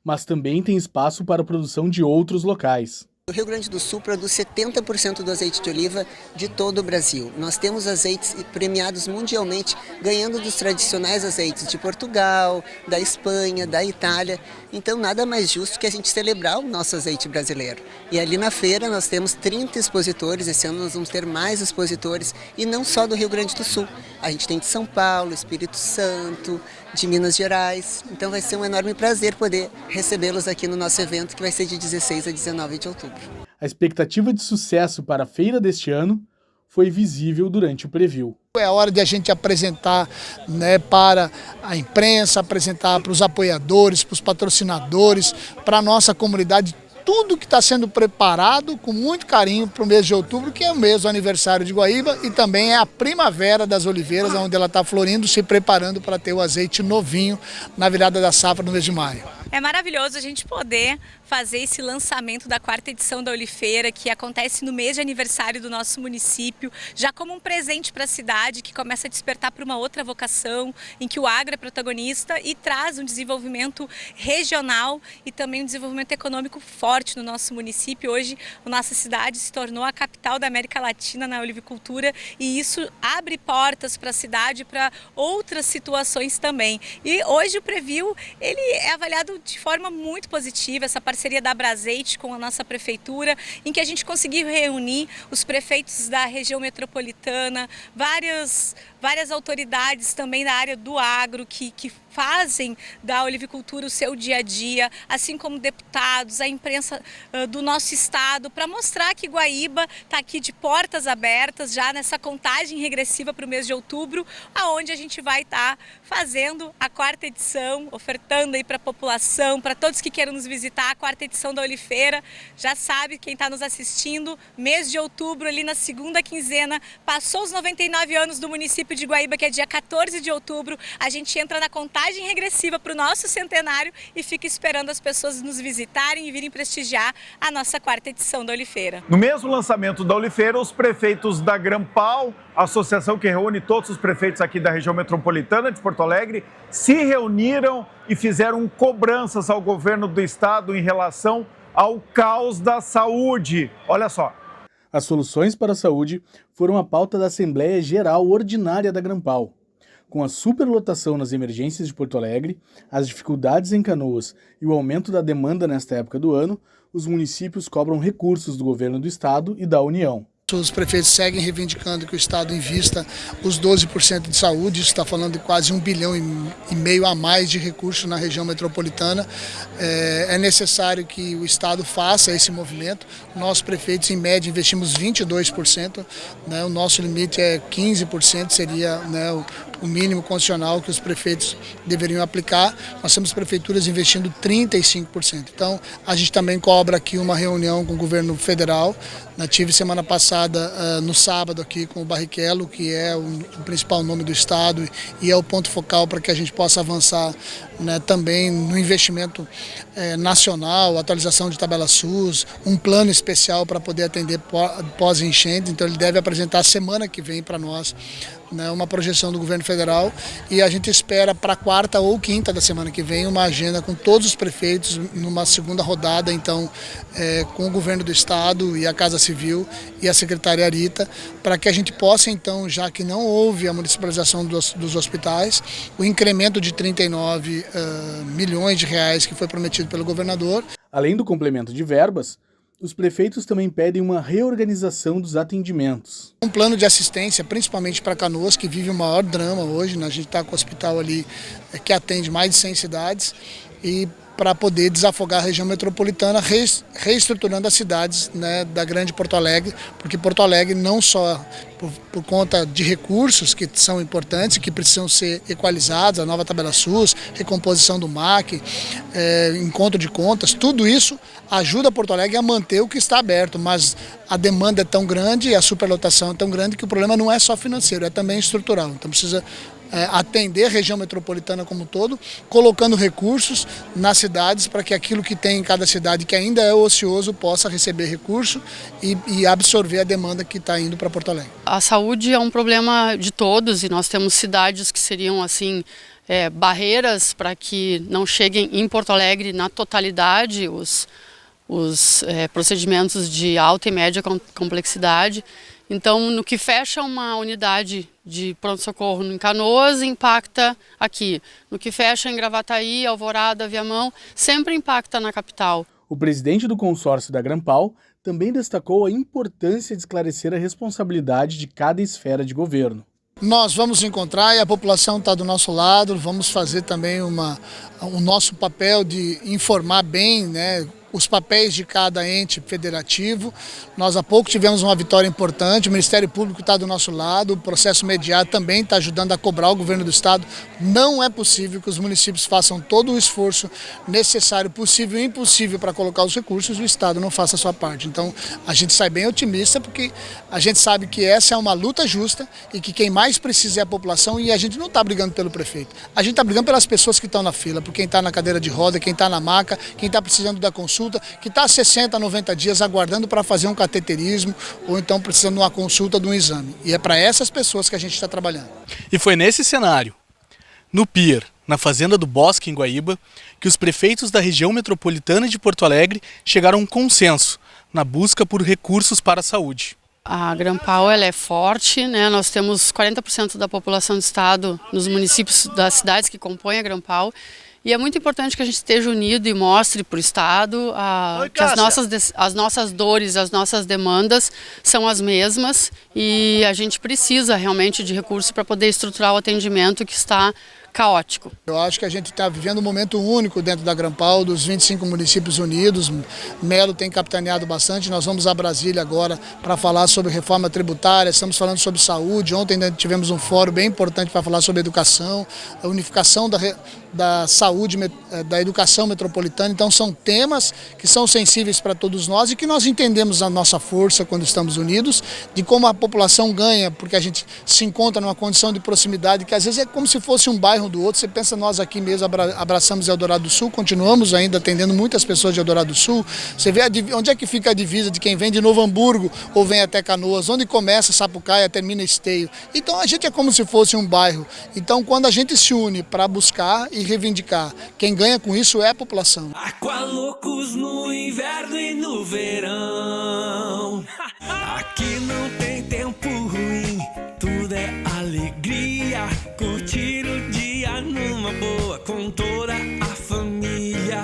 mas também tem espaço para a produção de outros locais. O Rio Grande do Sul produz 70% do azeite de oliva de todo o Brasil. Nós temos azeites premiados mundialmente, ganhando dos tradicionais azeites de Portugal, da Espanha, da Itália. Então nada mais justo que a gente celebrar o nosso azeite brasileiro. E ali na feira nós temos 30 expositores, esse ano nós vamos ter mais expositores, e não só do Rio Grande do Sul. A gente tem de São Paulo, Espírito Santo, de Minas Gerais. Então vai ser um enorme prazer poder recebê-los aqui no nosso evento, que vai ser de 16 a 19 de outubro. A expectativa de sucesso para a feira deste ano foi visível durante o preview. É hora de a gente apresentar, né, para a imprensa, apresentar para os apoiadores, para os patrocinadores, para a nossa comunidade, tudo que está sendo preparado com muito carinho para o mês de outubro, que é o mês do aniversário de Guaíba e também é a primavera das oliveiras, onde ela está florindo, se preparando para ter o azeite novinho na virada da safra no mês de maio. É maravilhoso a gente poder fazer esse lançamento da 4ª edição da Olifeira, que acontece no mês de aniversário do nosso município, já como um presente para a cidade, que começa a despertar para uma outra vocação, em que o agro é protagonista e traz um desenvolvimento regional e também um desenvolvimento econômico forte no nosso município. Hoje, a nossa cidade se tornou a capital da América Latina na olivicultura e isso abre portas para a cidade para outras situações também. E hoje o Preview, ele é avaliado de forma muito positiva, essa parceria da Abrazeite com a nossa prefeitura, em que a gente conseguiu reunir os prefeitos da região metropolitana, várias autoridades também da área do agro que fazem da olivicultura o seu dia a dia, assim como deputados, a imprensa do nosso estado, para mostrar que Guaíba está aqui de portas abertas, já nessa contagem regressiva para o mês de outubro, aonde a gente vai estar fazendo a 4ª edição, ofertando aí para a população, para todos que queiram nos visitar, a 4ª edição da Olifeira. Já sabe, quem está nos assistindo, mês de outubro, ali na segunda quinzena, passou os 99 anos do município de Guaíba, que é dia 14 de outubro, a gente entra na contagem regressiva para o nosso centenário e fica esperando as pessoas nos visitarem e virem prestigiar a nossa 4ª edição da Olifeira. No mesmo lançamento da Olifeira, os prefeitos da Grampal, a associação que reúne todos os prefeitos aqui da região metropolitana de Porto Alegre, se reuniram e fizeram cobranças ao governo do estado em relação ao caos da saúde. Olha só. As soluções para a saúde foram a pauta da Assembleia Geral Ordinária da Grampal. Com a superlotação nas emergências de Porto Alegre, as dificuldades em Canoas e o aumento da demanda nesta época do ano, os municípios cobram recursos do governo do estado e da União. Os prefeitos seguem reivindicando que o Estado invista os 12% de saúde, isso está falando de quase 1,5 bilhão a mais de recursos na região metropolitana. É necessário que o Estado faça esse movimento. Nós, prefeitos, em média, investimos 22%, né? O nosso limite é 15%, seria, né, o mínimo condicional que os prefeitos deveriam aplicar. Nós temos prefeituras investindo 35%. Então, a gente também cobra aqui uma reunião com o governo federal. Tive semana passada, no sábado, aqui com o Barrichello, que é o principal nome do estado e é o ponto focal para que a gente possa avançar, né, também no investimento nacional, atualização de tabela SUS, um plano especial para poder atender pós-enchente. Então ele deve apresentar semana que vem para nós, né, uma projeção do governo federal e a gente espera para a 4ª ou 5ª da semana que vem uma agenda com todos os prefeitos numa segunda rodada, então com o governo do estado e a Casa Civil e a secretária Arita, para que a gente possa então, já que não houve a municipalização dos hospitais, o incremento de 39 milhões de reais que foi prometido pelo governador. Além do complemento de verbas, os prefeitos também pedem uma reorganização dos atendimentos. Um plano de assistência, principalmente para Canoas, que vive o maior drama hoje, né? A gente está com o hospital ali que atende mais de 100 cidades e para poder desafogar a região metropolitana, reestruturando as cidades, né, da grande Porto Alegre, porque Porto Alegre não só por conta de recursos que são importantes, que precisam ser equalizados, a nova tabela SUS, recomposição do MAC, encontro de contas, tudo isso ajuda Porto Alegre a manter o que está aberto, mas a demanda é tão grande e a superlotação é tão grande que o problema não é só financeiro, é também estrutural. Então precisa atender a região metropolitana como um todo, colocando recursos nas cidades para que aquilo que tem em cada cidade que ainda é ocioso possa receber recurso e absorver a demanda que está indo para Porto Alegre. A saúde é um problema de todos e nós temos cidades que seriam assim barreiras para que não cheguem em Porto Alegre na totalidade os procedimentos de alta e média complexidade. Então, no que fecha uma unidade de pronto-socorro em Canoas, impacta aqui. No que fecha em Gravataí, Alvorada, Viamão, sempre impacta na capital. O presidente do consórcio da Grampal também destacou a importância de esclarecer a responsabilidade de cada esfera de governo. Nós vamos encontrar e a população está do nosso lado, vamos fazer também o nosso papel de informar bem, né, os papéis de cada ente federativo. Nós há pouco tivemos uma vitória importante, o Ministério Público está do nosso lado, o processo mediado também está ajudando a cobrar o governo do estado. Não é possível que os municípios façam todo o esforço necessário, possível e impossível para colocar os recursos e o estado não faça a sua parte. Então a gente sai bem otimista porque a gente sabe que essa é uma luta justa e que quem mais precisa é a população, e a gente não está brigando pelo prefeito, a gente está brigando pelas pessoas que estão na fila, por quem está na cadeira de roda, quem está na maca, quem está precisando da consulta, que está há 60, 90 dias aguardando para fazer um cateterismo ou então precisando de uma consulta, de um exame. E é para essas pessoas que a gente está trabalhando. E foi nesse cenário, no Pier, na Fazenda do Bosque, em Guaíba, que os prefeitos da região metropolitana de Porto Alegre chegaram a um consenso na busca por recursos para a saúde. A Grampal ela é forte, né? Nós temos 40% da população do estado nos municípios das cidades que compõem a Grampal. E é muito importante que a gente esteja unido e mostre para o estado que as nossas dores, as nossas demandas são as mesmas e a gente precisa realmente de recursos para poder estruturar o atendimento que está caótico. Eu acho que a gente está vivendo um momento único dentro da Grampal, dos 25 municípios unidos. Melo tem capitaneado bastante. Nós vamos a Brasília agora para falar sobre reforma tributária, estamos falando sobre saúde. Ontem tivemos um fórum bem importante para falar sobre educação, a unificação da saúde, da educação metropolitana. Então são temas que são sensíveis para todos nós e que nós entendemos a nossa força quando estamos unidos, de como a população ganha, porque a gente se encontra numa condição de proximidade que às vezes é como se fosse um bairro do outro. Você pensa, nós aqui mesmo abraçamos Eldorado do Sul, continuamos ainda atendendo muitas pessoas de Eldorado do Sul. Você vê onde é que fica a divisa de quem vem de Novo Hamburgo ou vem até Canoas, onde começa Sapucaia, termina Esteio. Então a gente é como se fosse um bairro. Então quando a gente se une para buscar e reivindicar, quem ganha com isso é a população. Aqualocos no inverno e no verão. Aqui não tem tempo ruim, tudo é alegria. Curtir o dia numa boa com toda a família.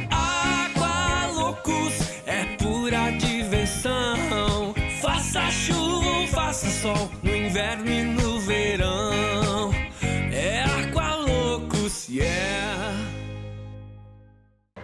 Aqualocos é pura diversão. Faça chuva ou faça sol, no inverno e no verão. É Aqualocos, yeah.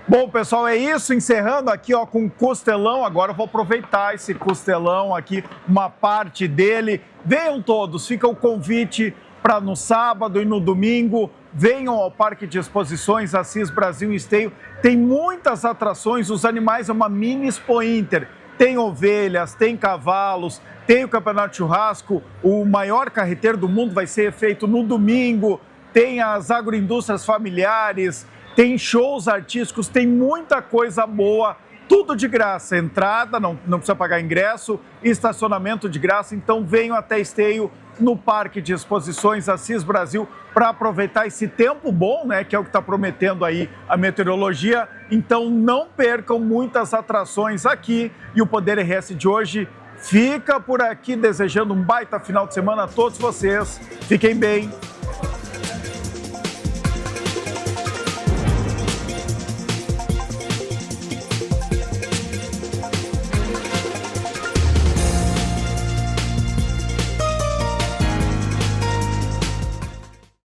Bom, pessoal, é isso. Encerrando aqui com o costelão. Agora eu vou aproveitar esse costelão aqui, uma parte dele. Venham todos, fica o convite para no sábado e no domingo. Venham ao Parque de Exposições Assis Brasil Esteio. Tem muitas atrações, os animais é uma mini Expo Inter. Tem ovelhas, tem cavalos, tem o Campeonato de Churrasco. O maior carreteiro do mundo vai ser feito no domingo. Tem as agroindústrias familiares, tem shows artísticos, tem muita coisa boa, tudo de graça. Entrada, não precisa pagar ingresso, estacionamento de graça. Então venham até Esteio, no Parque de Exposições Assis Brasil, para aproveitar esse tempo bom, né, que é o que está prometendo aí a meteorologia. Então não percam muitas atrações aqui. E o Poder RS de hoje fica por aqui, desejando um baita final de semana a todos vocês. Fiquem bem.